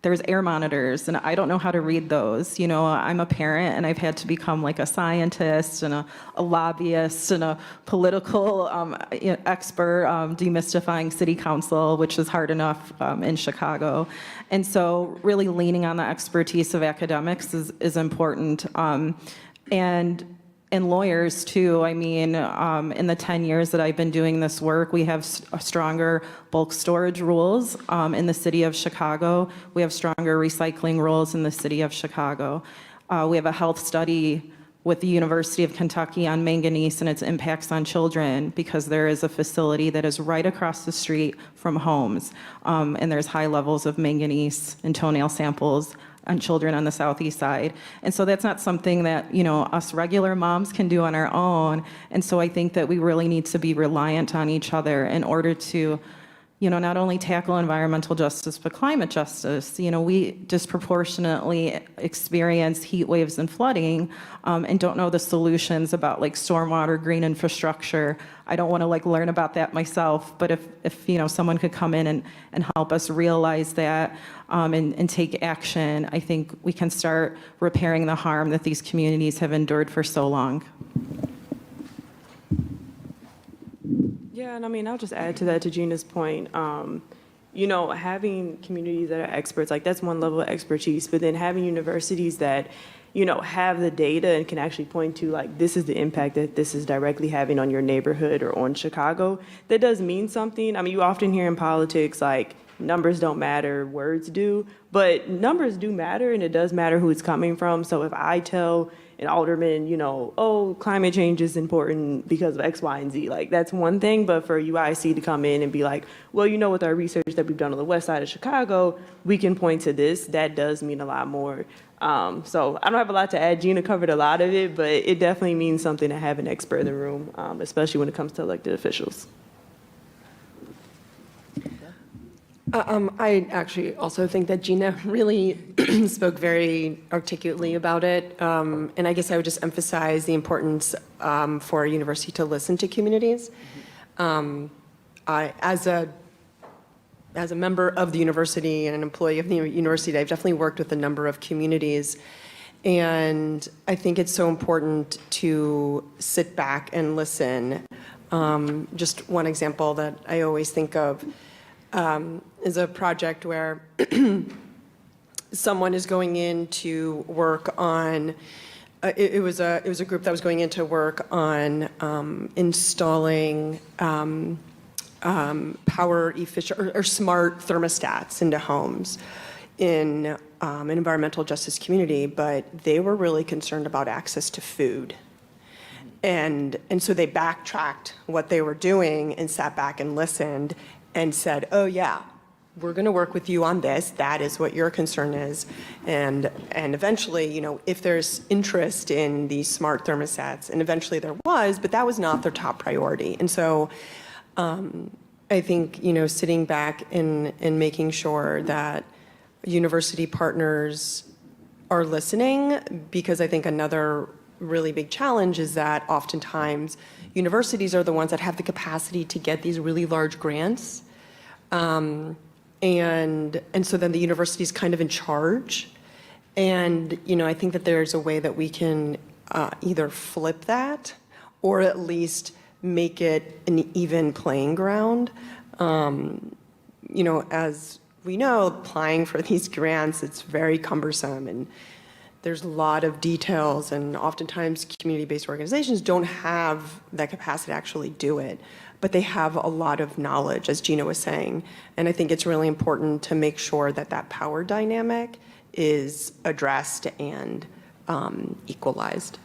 There's air monitors, and I don't know how to read those. I'm a parent, and I've had to become like a scientist and a lobbyist and a political expert, demystifying city council, which is hard enough in Chicago. And so really leaning on the expertise of academics is important. And lawyers too. I mean, in the 10 years that I've been doing this work, we have stronger bulk storage rules in the city of Chicago. We have stronger recycling rules in the city of Chicago. We have a health study with the University of Kentucky on manganese and its impacts on children, because there is a facility that is right across the street from homes, and there's high levels of manganese in toenail samples on children on the southeast side. And so that's not something that, us regular moms can do on our own. And so I think that we really need to be reliant on each other in order to, not only tackle environmental justice, but climate justice. We disproportionately experience heat waves and flooding, and don't know the solutions about like stormwater, green infrastructure. I don't want to learn about that myself, but if someone could come in and help us realize that and take action, I think we can start repairing the harm that these communities have endured for so long. Yeah, and I mean, I'll just add to that, to Gina's point. Having communities that are experts, that's one level of expertise, but then having universities that, have the data and can actually point to, this is the impact that this is directly having on your neighborhood or on Chicago, that does mean something. I mean, you often hear in politics, numbers don't matter, words do, but numbers do matter, and it does matter who it's coming from. So if I tell an alderman, climate change is important because of X, Y, and Z, that's one thing. But for UIC to come in and be like, well, with our research that we've done on the west side of Chicago, we can point to this, that does mean a lot more. So I don't have a lot to add. Gina covered a lot of it, but it definitely means something to have an expert in the room, especially when it comes to elected officials. I actually also think that Gina really spoke very articulately about it. And I guess I would just emphasize the importance for a university to listen to communities. As a member of the university and an employee of the university, I've definitely worked with a number of communities. And I think it's so important to sit back and listen. Just one example that I always think of is a project where someone is going in to work on, it was a group that was going in to work on installing power efficient or smart thermostats into homes in an environmental justice community, but they were really concerned about access to food. And so they backtracked what they were doing and sat back and listened and said, oh yeah, we're going to work with you on this. That is what your concern is. And eventually, if there's interest in these smart thermostats, and eventually there was, but that was not their top priority. And so I think, sitting back and making sure that university partners are listening, because I think another really big challenge is that oftentimes universities are the ones that have the capacity to get these really large grants, And so then the university is kind of in charge. And, I think that there's a way that we can either flip that or at least make it an even playing ground. As we know, applying for these grants, it's very cumbersome and there's a lot of details, and oftentimes community-based organizations don't have that capacity to actually do it, but they have a lot of knowledge, as Gina was saying. And I think it's really important to make sure that that power dynamic is addressed and equalized.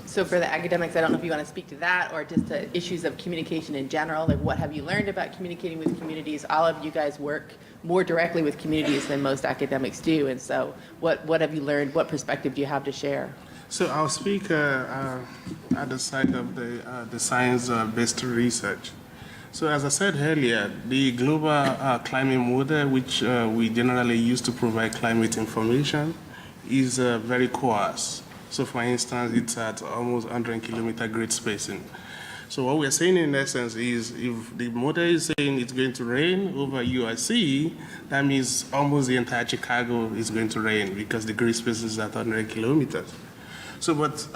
So for the academics, I don't know if you want to speak to that or just to issues of communication in general, like what have you learned about communicating with communities? All of you guys work more directly with communities than most academics do, and so what have you learned? What perspective do you have to share? So I'll speak at the side of the science-based research. So as I said earlier, the global climate model, which we generally use to provide climate information, is very coarse. So for instance, it's at almost 100-kilometer grid spacing. So what we're saying in essence is if the model is saying it's going to rain over UIC, that means almost the entire Chicago is going to rain because the grid space is at 100 kilometers. So, but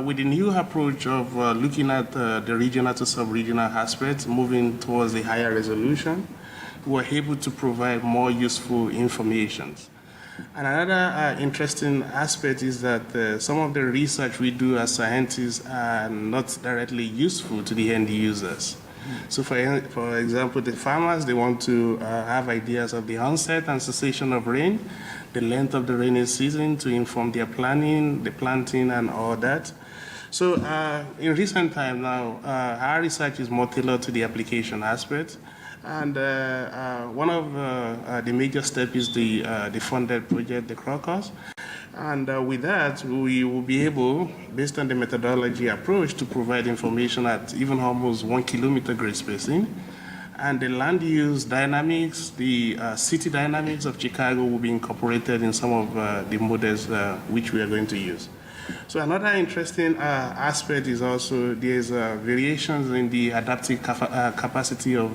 with the new approach of looking at the regional to sub-regional aspects, moving towards the higher resolution, we're able to provide more useful information. And another interesting aspect is that some of the research we do as scientists are not directly useful to the end users. So for example, the farmers, they want to have ideas of the onset and cessation of rain, the length of the rainy season to inform their planning, the planting and all that. So in recent time now, our research is more tailored to the application aspect. And one of the major steps is the funded project, the Crocus. And with that, we will be able, based on the methodology approach, to provide information at even almost 1 kilometer grid spacing. And the land use dynamics, the city dynamics of Chicago will be incorporated in some of the models which we are going to use. So another interesting aspect is also there's variations in the adaptive capacity of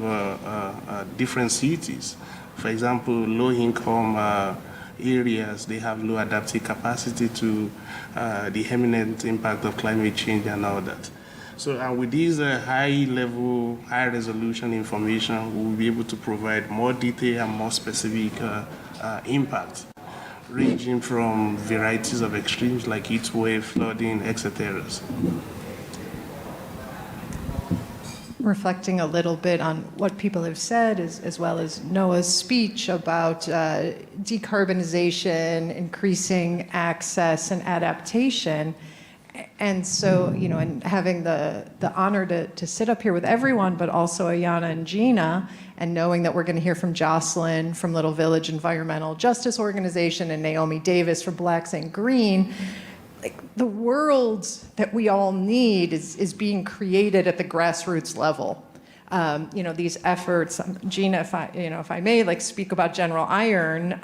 different cities. For example, low-income areas, they have low adaptive capacity to the imminent impact of climate change and all that. So with these high-level, high-resolution information, we will be able to provide more detail and more specific impacts, ranging from varieties of extremes like heat wave, flooding, etc. Reflecting a little bit on what people have said, as well as Noah's speech about decarbonization, increasing access and adaptation. And so, and having the honor to sit up here with everyone, but also Iyana and Gina, and knowing that we're going to hear from Jocelyn from Little Village Environmental Justice Organization and Naomi Davis from Blacks and Green, like the world that we all need is being created at the grassroots level. These efforts, Gina, if I may, like speak about General Iron,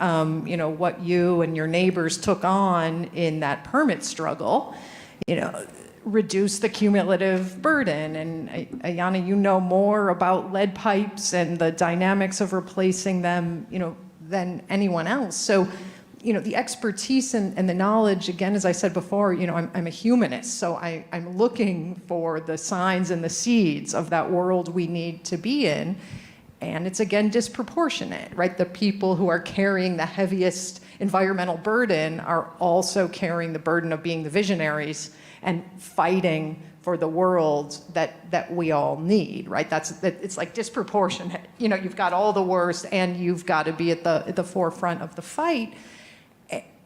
what you and your neighbors took on in that permit struggle. Reduce the cumulative burden. And Iyana, you know more about lead pipes and the dynamics of replacing them, than anyone else. So, the expertise and the knowledge, again, as I said before, I'm a humanist. So I'm looking for the signs and the seeds of that world we need to be in. And it's, again, disproportionate, right? The people who are carrying the heaviest environmental burden are also carrying the burden of being the visionaries and fighting for the world that we all need, right? It's like disproportionate. You've got all the worst and you've got to be at the forefront of the fight.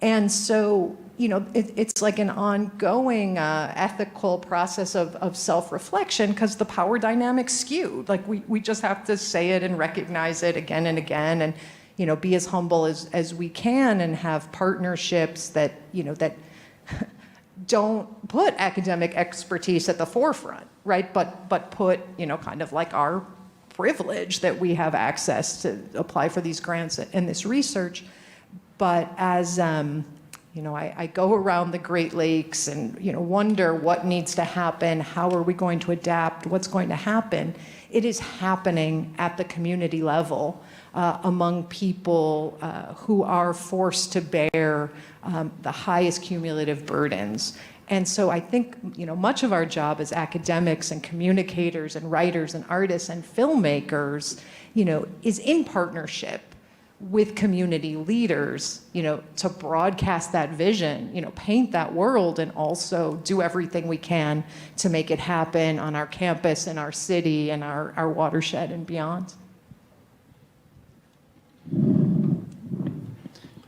And so, it's like an ongoing ethical process of self-reflection because the power dynamic's skewed. Like we just have to say it and recognize it again and again and, be as humble as we can and have partnerships that don't put academic expertise at the forefront, right? But put, kind of like our privilege that we have access to apply for these grants and this research. But as I go around the Great Lakes and, wonder what needs to happen, how are we going to adapt, what's going to happen. It is happening at the community level among people who are forced to bear the highest cumulative burdens. And so I think, much of our job as academics and communicators and writers and artists and filmmakers, is in partnership with community leaders, to broadcast that vision, paint that world, and also do everything we can to make it happen on our campus, in our city, and our watershed and beyond.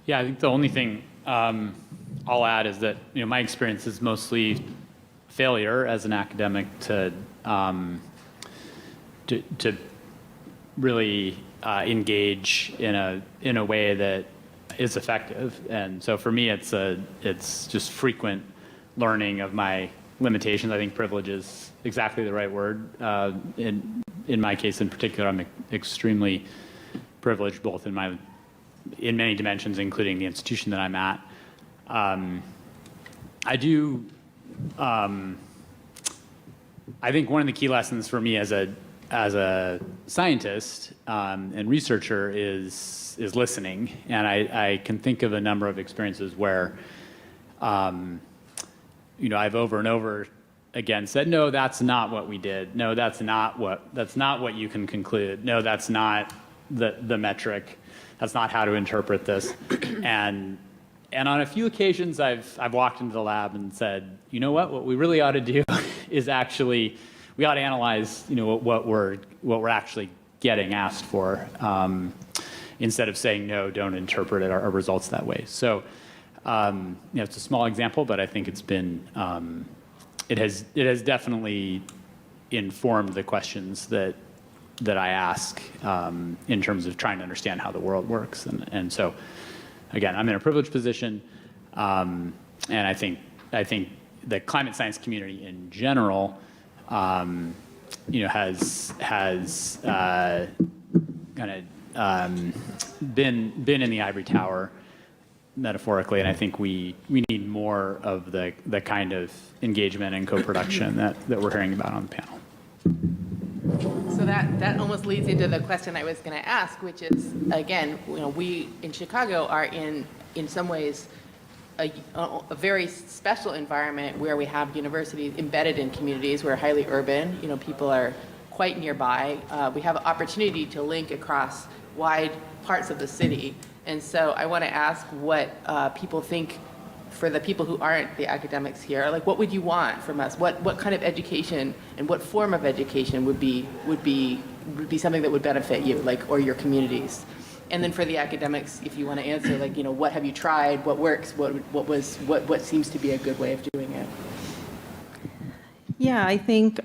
Yeah, I think the only thing I'll add is that my experience is mostly failure as an academic to really engage in a way that is effective. And so for me, it's just frequent learning of my limitations. I think privilege is exactly the right word. In my case in particular, I'm extremely privileged both in many dimensions, including the institution that I'm at. I think one of the key lessons for me as a scientist and researcher is listening, and I can think of a number of experiences where I've over and over again said, no, that's not what we did. No, that's not what you can conclude. No, that's not the metric. That's not how to interpret this. And on a few occasions, I've walked into the lab and said, you know what we really ought to do is actually, we ought to analyze, what we're actually getting asked for, instead of saying, no, don't interpret our results that way. So, it's a small example, but I think it's been, it has definitely informed the questions that I ask in terms of trying to understand how the world works. And so, again, I'm in a privileged position, and I think the climate science community in general, has kind of been in the ivory tower, metaphorically, and I think we need more of the kind of engagement and co-production that we're hearing about on the panel. So that almost leads into the question I was going to ask, which is, again, we in Chicago are in some ways a very special environment where we have universities embedded in communities. We're highly urban. People are quite nearby. We have an opportunity to link across wide parts of the city. And so I want to ask what people think, for the people who aren't the academics here, like, what would you want from us? What kind of education and what form of education would be something that would benefit you, or your communities? And then for the academics, if you want to answer, what have you tried? What works? What seems to be a good way of doing it? Yeah, I think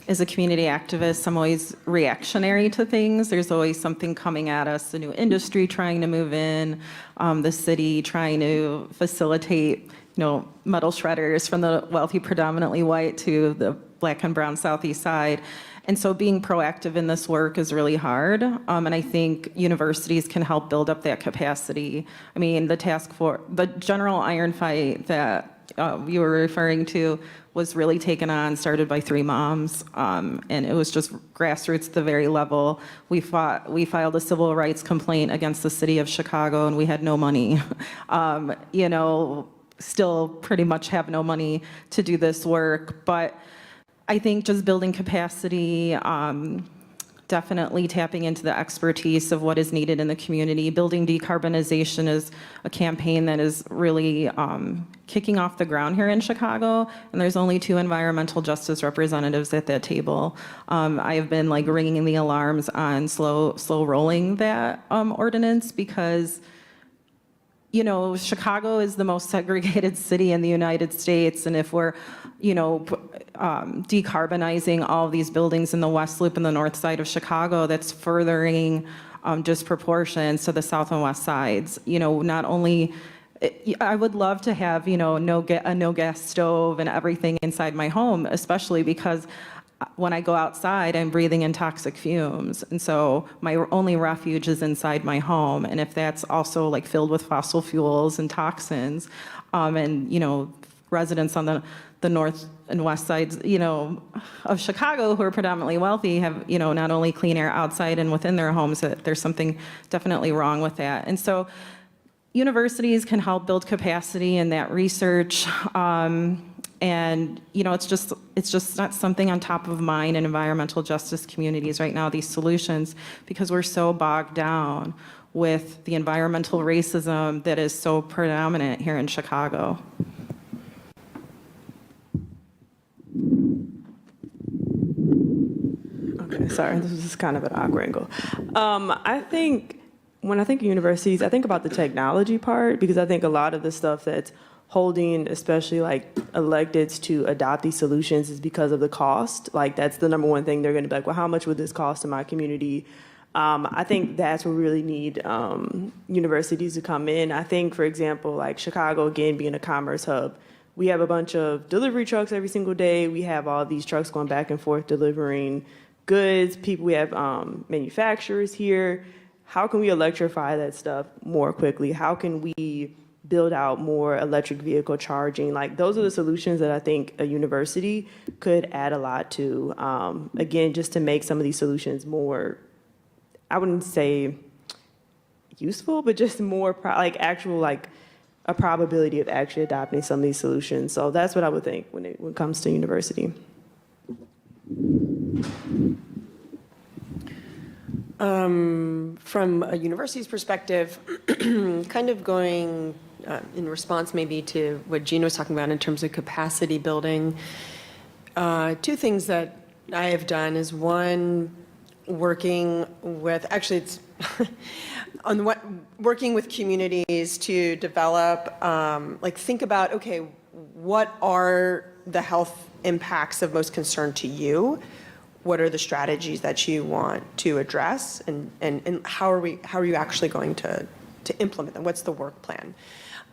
as a community activist, I'm always reactionary to things. There's always something coming at us, a new industry trying to move in, the city trying to facilitate, metal shredders from the wealthy, predominantly white to the black and brown southeast side. And so being proactive in this work is really hard. And I think universities can help build up that capacity. I mean, the general iron fight that you were referring to was really taken on, started by 3 moms, and it was just grassroots at the very level. We filed a civil rights complaint against the city of Chicago, and we had no money. Still pretty much have no money to do this work, but I think just building capacity, definitely tapping into the expertise of what is needed in the community. Building decarbonization is a campaign that is really kicking off the ground here in Chicago, and there's only 2 environmental justice representatives at that table. I have been ringing the alarms on slow rolling that ordinance because Chicago is the most segregated city in the United States, and if we're, decarbonizing all of these buildings in the West Loop and the north side of Chicago, that's furthering disproportions to the south and west sides. Not only, I would love to have, a no gas stove and everything inside my home, especially because when I go outside, I'm breathing in toxic fumes. And so my only refuge is inside my home. And if that's also like filled with fossil fuels and toxins, and, you know, residents on the north and west sides, you know, of Chicago who are predominantly wealthy have, you know, not only clean air outside and within their homes, that there's something definitely wrong with that. And so universities can help build capacity in that research. And, you know, it's just not something on top of mind in environmental justice communities right now, these solutions, because we're so bogged down with the environmental racism that is so predominant here in Chicago. Okay, sorry, this is kind of an awkward angle. I think when I think of universities, I think about the technology part, because I think a lot of the stuff that's holding, especially like electeds to adopt these solutions is because of the cost. Like that's the number one thing they're going to be like, well, how much would this cost in my community? I think that's where we really need universities to come in. I think, for example, like Chicago, again, being a commerce hub, we have a bunch of delivery trucks every single day. We have all these trucks going back and forth delivering goods. People, we have manufacturers here. How can we electrify that stuff more quickly? How can we build out more electric vehicle charging? Like those are the solutions that I think a university could add a lot to. Again, just to make some of these solutions more, I wouldn't say useful, but just more like actual, like a probability of actually adopting some of these solutions. So that's what I would think when it comes to university. From a university's perspective, kind of going in response maybe to what Gina was talking about in terms of capacity building, two things that I have done is one, working with, actually it's working with communities to develop, like think about, okay, what are the health impacts of most concern to you? What are the strategies that you want to address, and how are you actually going to implement them? What's the work plan?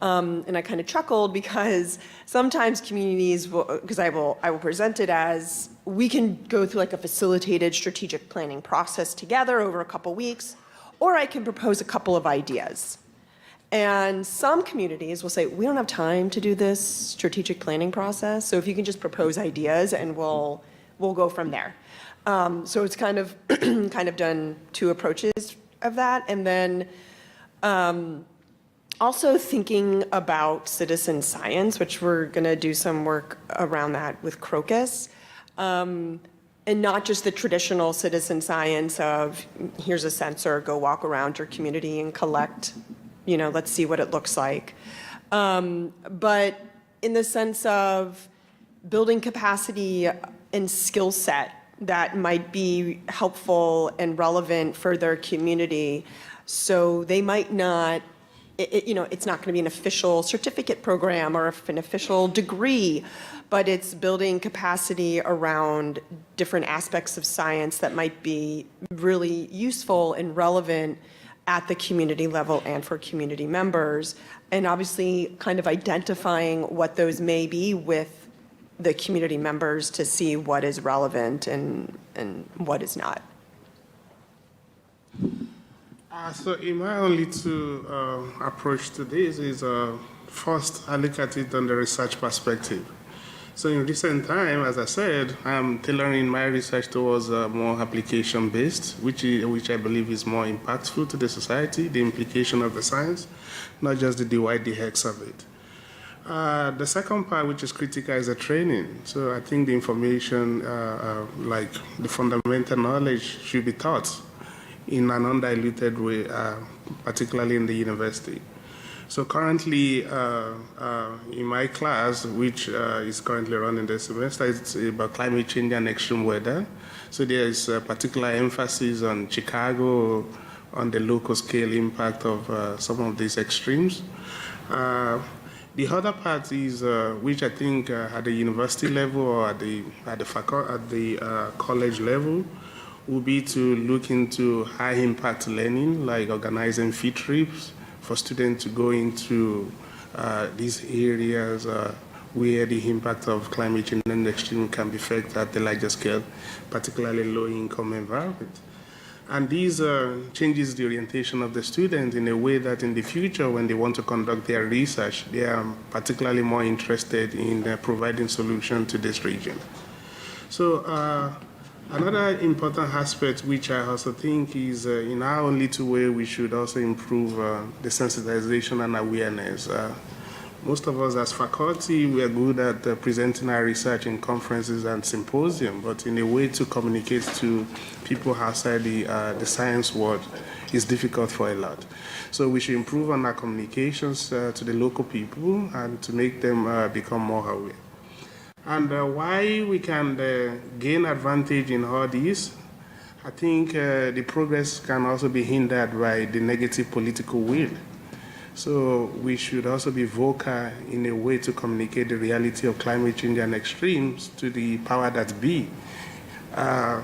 And I kind of chuckled because sometimes communities will, because I will present it as, we can go through like a facilitated strategic planning process together over a couple weeks, or I can propose a couple of ideas. And some communities will say, we don't have time to do this strategic planning process, so if you can just propose ideas and we'll go from there. So it's kind of done two approaches of that. And then also thinking about citizen science, which we're going to do some work around that with Crocus. And not just the traditional citizen science of, here's a sensor, go walk around your community and collect, you know, let's see what it looks like. But in the sense of building capacity and skill set that might be helpful and relevant for their community. So they might not, you know, it's not going to be an official certificate program or an official degree, but it's building capacity around different aspects of science that might be really useful and relevant at the community level and for community members. And obviously kind of identifying what those may be with the community members to see what is relevant and what is not. So in my only two approach to this is first, I look at it on the research perspective. So in recent time, as I said, I'm tailoring my research towards more application-based, which I believe is more impactful to the society, the implication of the science, not just the divide the hex of it. The second part, which is critical, is the training. So I think the information, like the fundamental knowledge, should be taught in an undiluted way, particularly in the university. So currently, in my class, which is currently running the semester, it's about climate change and extreme weather. So there is a particular emphasis on Chicago, on the local scale impact of some of these extremes. The other part is, which I think at the university level or at the college level, will be to look into high impact learning, like organizing field trips for students to go into these areas where the impact of climate change and extreme can be felt at the larger scale, particularly low-income environment. And these changes the orientation of the student in a way that in the future, when they want to conduct their research, they are particularly more interested in providing solutions to this region. So another important aspect, which I also think is in our only two way, we should also improve the sensitization and awareness. Most of us as faculty, we are good at presenting our research in conferences and symposium, but in a way to communicate to people outside the science world is difficult for a lot. So we should improve on our communications to the local people and to make them become more aware. And why we can gain advantage in all this, I think the progress can also be hindered by the negative political will. So we should also be vocal in a way to communicate the reality of climate change and extremes to the power that be. I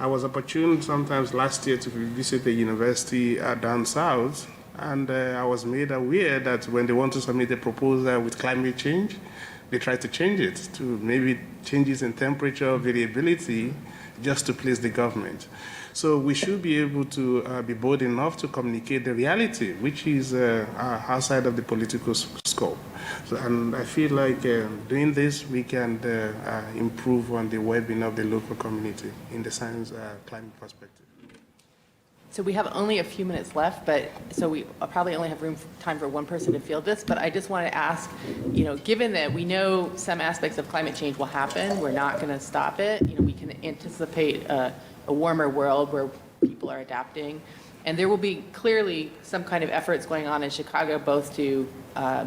was opportune sometimes last year to visit a university down south, and I was made aware that when they want to submit a proposal with climate change, they try to change it to maybe changes in temperature variability just to please the government. So we should be able to be bold enough to communicate the reality, which is outside of the political scope. So, and I feel like doing this, we can improve on the well-being of the local community in the science climate perspective. So we have only a few minutes left, but so we probably only have time for one person to field this. But I just want to ask, given that we know some aspects of climate change will happen, we're not going to stop it. We can anticipate a warmer world where people are adapting, and there will be clearly some kind of efforts going on in Chicago, both to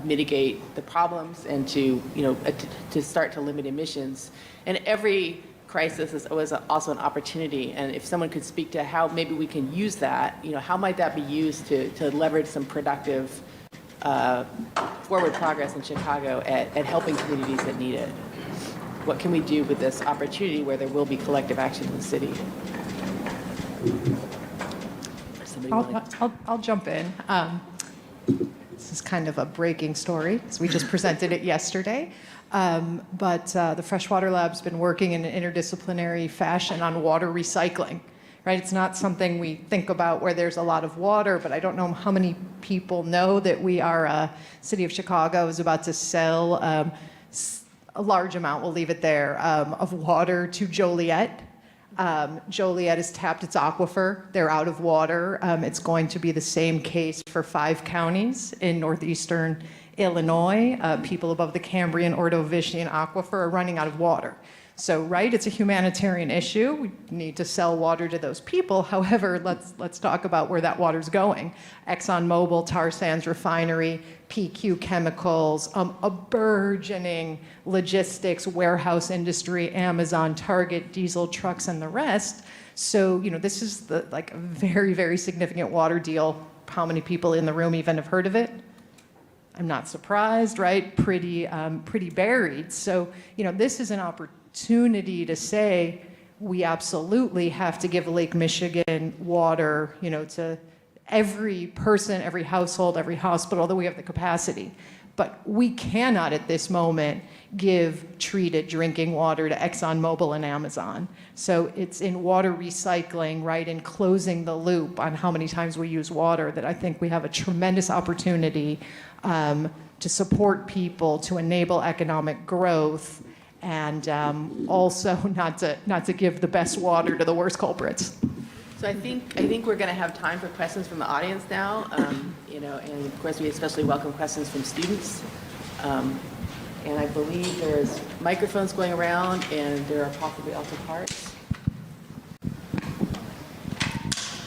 mitigate the problems and to start to limit emissions. And every crisis is always also an opportunity, and if someone could speak to how maybe we can use that, how might that be used to leverage some productive forward progress in Chicago at helping communities that need it? What can we do with this opportunity where there will be collective action in the city? I'll jump in. This is kind of a breaking story because we just presented it yesterday. But the Freshwater Lab's been working in an interdisciplinary fashion on water recycling, right? It's not something we think about where there's a lot of water, but I don't know how many people know that we are, City of Chicago is about to sell a large amount, we'll leave it there, of water to Joliet. Joliet has tapped its aquifer. They're out of water. It's going to be the same case for 5 counties in northeastern Illinois. People above the Cambrian Ordovician aquifer are running out of water. So, right, it's a humanitarian issue. We need to sell water to those people. However, let's talk about where that water's going. ExxonMobil, tar sands refinery, PQ Chemicals, a burgeoning logistics, warehouse industry, Amazon, Target, diesel trucks, and the rest. So, this is a very, very significant water deal. How many people in the room even have heard of it? I'm not surprised, right? Pretty buried. So, this is an opportunity to say we absolutely have to give Lake Michigan water, to every person, every household, every hospital, although we have the capacity. But we cannot at this moment give treated drinking water to ExxonMobil and Amazon. So it's in water recycling, right, in closing the loop on how many times we use water that I think we have a tremendous opportunity to support people, to enable economic growth, and also not to give the best water to the worst culprits. So I think we're going to have time for questions from the audience now, and of course we especially welcome questions from students. And I believe there's microphones going around, and there are possibly also cards.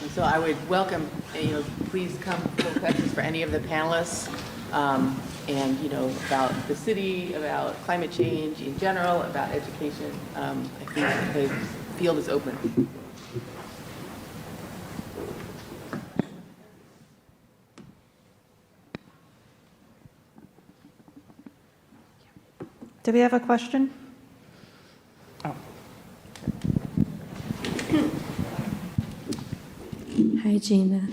And so I would welcome, please come for questions for any of the panelists, and about the city, about climate change in general, about education. I think the field is open. Do we have a question? Oh. Hi, Gina.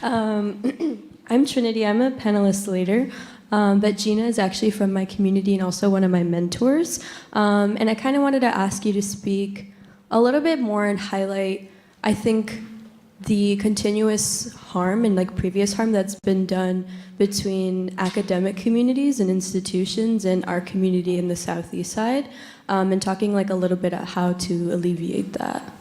I'm Trinity. I'm a panelist later. but Gina is actually from my community and also one of my mentors. And I kind of wanted to ask you to speak a little bit more and highlight, I think, the continuous harm and like previous harm that's been done between academic communities and institutions and our community in the southeast side, and talking like a little bit about how to alleviate that.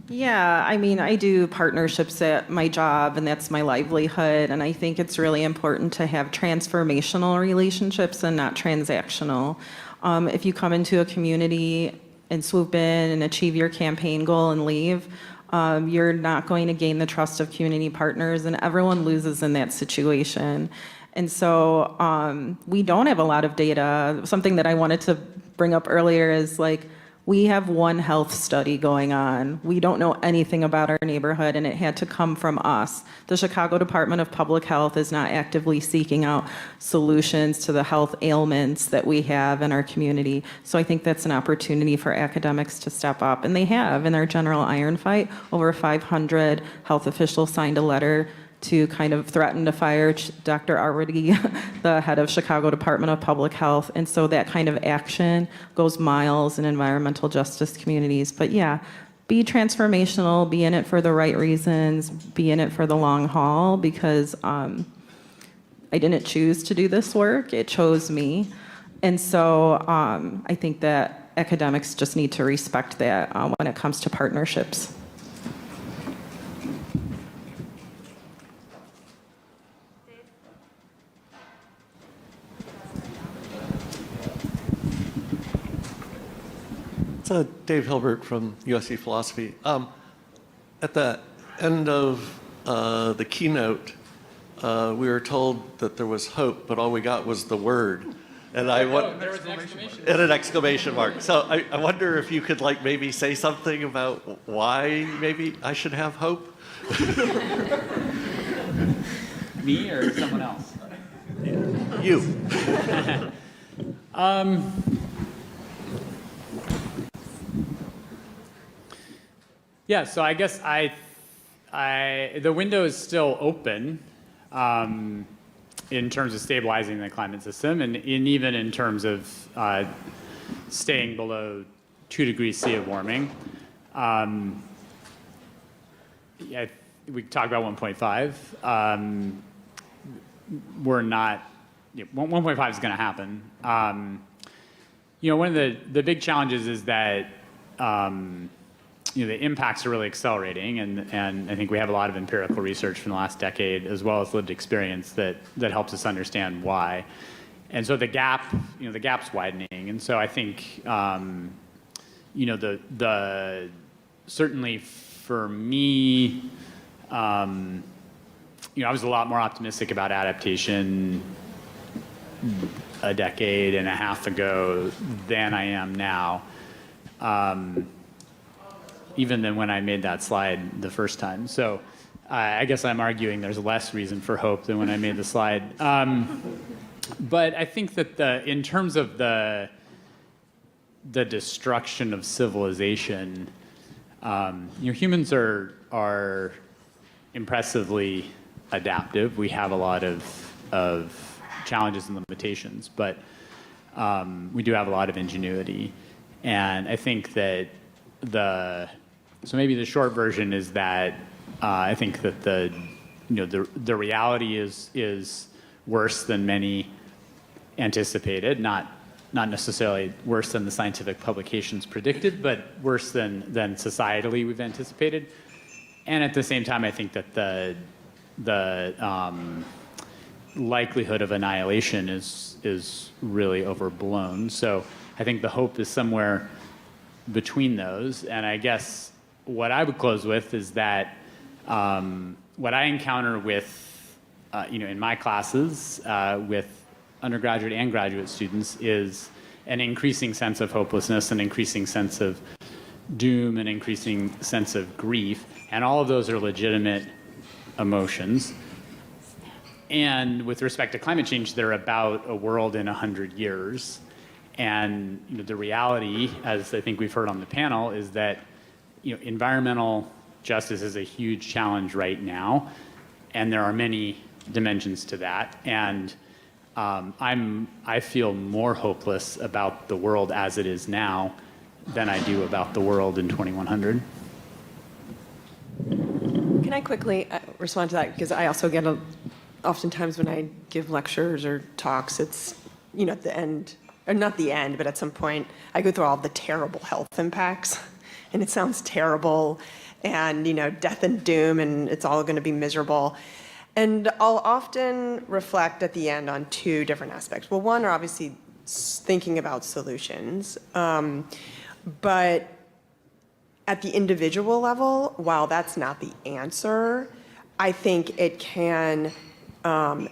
Yeah, I mean, I do partnerships at my job, and that's my livelihood. And I think it's really important to have transformational relationships and not transactional. If you come into a community and swoop in and achieve your campaign goal and leave, you're not going to gain the trust of community partners, and everyone loses in that situation. And so we don't have a lot of data. Something that I wanted to bring up earlier is like, we have one health study going on. We don't know anything about our neighborhood, and it had to come from us. The Chicago Department of Public Health is not actively seeking out solutions to the health ailments that we have in our community. So I think that's an opportunity for academics to step up, and they have in their general iron fight. Over 500 health officials signed a letter to kind of threaten to fire Dr. Arwady, the head of Chicago Department of Public Health. And so that kind of action goes miles in environmental justice communities. But yeah, be transformational, be in it for the right reasons, be in it for the long haul, because I didn't choose to do this work, it chose me. And so I think that academics just need to respect that when it comes to partnerships. It's Dave Hilbert from USC Philosophy. At the end of the keynote, we were told that there was hope, but all we got was the word. And there was an exclamation mark. And an exclamation mark. So I wonder if you could like maybe say something about why maybe I should have hope? Me or someone else? You. Yeah, so I guess the window is still open in terms of stabilizing the climate system, and even in terms of staying below 2 degrees C of warming. Yeah, we talked about 1.5. We're not. 1.5 is going to happen. One of the big challenges is that. The impacts are really accelerating, and I think we have a lot of empirical research from the last decade, as well as lived experience that helps us understand why. And so the gap's widening, and so I think, the certainly for me, I was a lot more optimistic about adaptation a decade and a half ago than I am now. Even than when I made that slide the first time. So I guess I'm arguing there's less reason for hope than when I made the slide. But I think that in terms of the destruction of civilization, humans are impressively adaptive. We have a lot of challenges and limitations, but we do have a lot of ingenuity. And I think that so maybe the short version is that I think that the reality is worse than many anticipated, not necessarily worse than the scientific publications predicted, but worse than societally we've anticipated. And at the same time, I think that the likelihood of annihilation is really overblown. So I think the hope is somewhere between those. And I guess what I would close with is that what I encounter with, in my classes with undergraduate and graduate students is an increasing sense of hopelessness, an increasing sense of doom, an increasing sense of grief. And all of those are legitimate emotions. And with respect to climate change, they're about a world in 100 years. And the reality, as I think we've heard on the panel, is that environmental justice is a huge challenge right now, and there are many dimensions to that. And I feel more hopeless about the world as it is now than I do about the world in 2100. Can I quickly respond to that? Because I also get oftentimes when I give lectures or talks, it's, at the end, or not the end, but at some point, I go through all the terrible health impacts, and it sounds terrible, and, death and doom, and it's all going to be miserable. And I'll often reflect at the end on two different aspects. Well, one are obviously thinking about solutions, but at the individual level, while that's not the answer, I think it can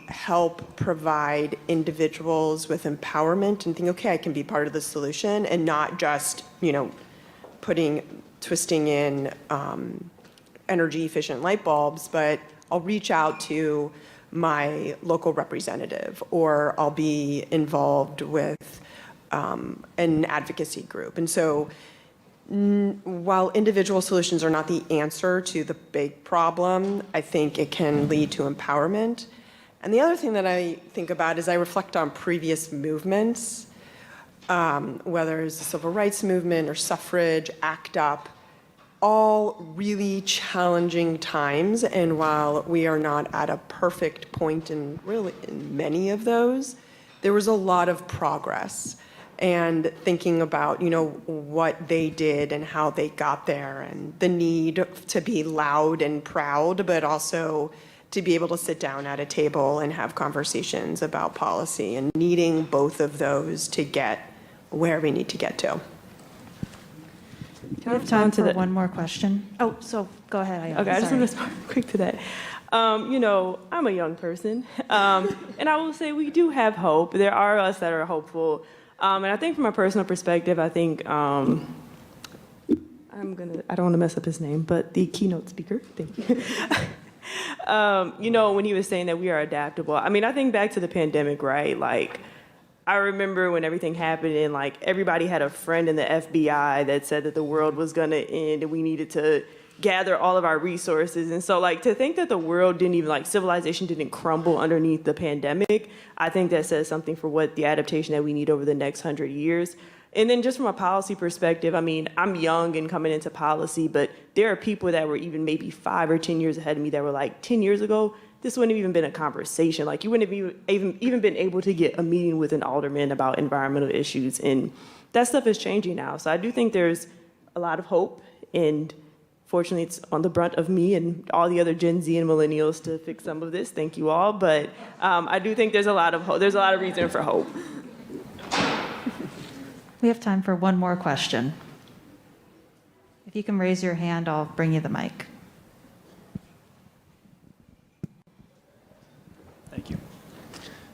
help provide individuals with empowerment and think, okay, I can be part of the solution and not just, twisting in energy efficient light bulbs, but I'll reach out to my local representative, or I'll be involved with an advocacy group. And so while individual solutions are not the answer to the big problem, I think it can lead to empowerment. And the other thing that I think about is I reflect on previous movements, whether it's the civil rights movement or suffrage, ACT UP, all really challenging times. And while we are not at a perfect point in many of those, there was a lot of progress. And thinking about, what they did and how they got there, and the need to be loud and proud, but also to be able to sit down at a table and have conversations about policy, and needing both of those to get where we need to get to. Do we have time for one more question? Oh, so go ahead, Iyana. Okay, I just want to respond quick to that. I'm a young person, and I will say we do have hope. There are us that are hopeful. And I think from a personal perspective, I think, I don't want to mess up his name, but the keynote speaker, thank you. When he was saying that we are adaptable, I think back to the pandemic, right? Like, I remember when everything happened and like everybody had a friend in the FBI that said that the world was going to end and we needed to gather all of our resources. And so like to think that the world didn't even, like civilization didn't crumble underneath the pandemic, I think that says something for what the adaptation that we need over the next 100 years. And then just from a policy perspective, I'm young and coming into policy, but there are people that were even maybe 5 or 10 years ahead of me that were like 10 years ago, this wouldn't have even been a conversation. Like you wouldn't have even been able to get a meeting with an alderman about environmental issues. And that stuff is changing now. So I do think there's a lot of hope, and fortunately, it's on the brunt of me and all the other Gen Z and millennials to fix some of this. Thank you all. But I do think there's a lot of hope. There's a lot of reason for hope. We have time for one more question. If you can raise your hand, I'll bring you the mic. Thank you.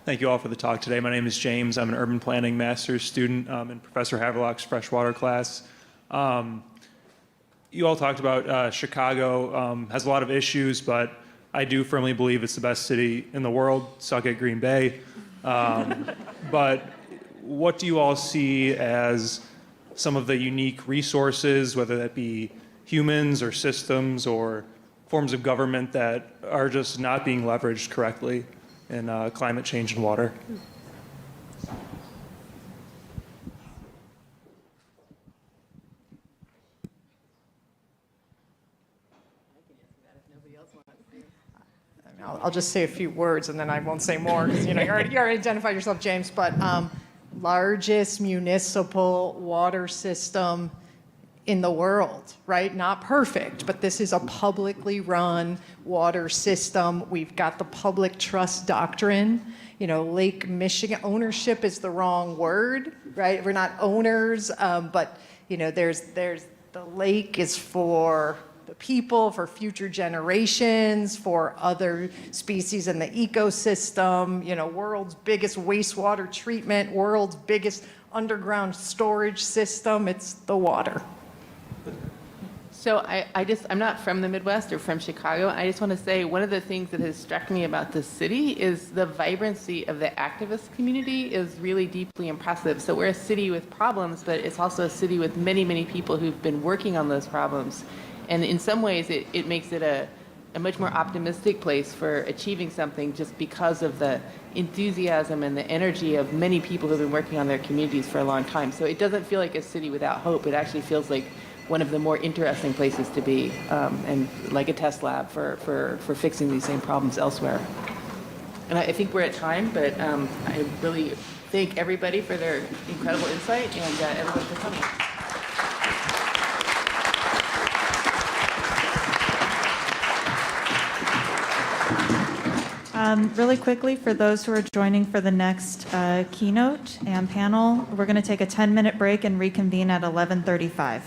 Thank you all for the talk today. My name is James. I'm an urban planning master's student in Professor Havrelock's Freshwater class. You all talked about Chicago has a lot of issues, but I do firmly believe it's the best city in the world. Suck at Green Bay. But what do you all see as some of the unique resources, whether that be humans or systems or forms of government that are just not being leveraged correctly in climate change and water? I'll just say a few words and then I won't say more because you already identified yourself, James. But largest municipal water system in the world, right? Not perfect, but this is a publicly run water system. We've got the public trust doctrine. Lake Michigan, ownership is the wrong word, right? We're not owners, but there's the lake is for the people, for future generations, for other species in the ecosystem, world's biggest wastewater treatment, world's biggest underground storage system. It's the water. So I'm not from the Midwest or from Chicago. I just want to say one of the things that has struck me about this city is the vibrancy of the activist community is really deeply impressive. So we're a city with problems, but it's also a city with many, many people who've been working on those problems. And in some ways, it makes it a much more optimistic place for achieving something just because of the enthusiasm and the energy of many people who've been working on their communities for a long time. So it doesn't feel like a city without hope. It actually feels like one of the more interesting places to be, and like a test lab for fixing these same problems elsewhere. And I think we're at time, but I really thank everybody for their incredible insight and everyone for coming. Really quickly, for those who are joining for the next keynote and panel, we're going to take a 10-minute break and reconvene at 11:35.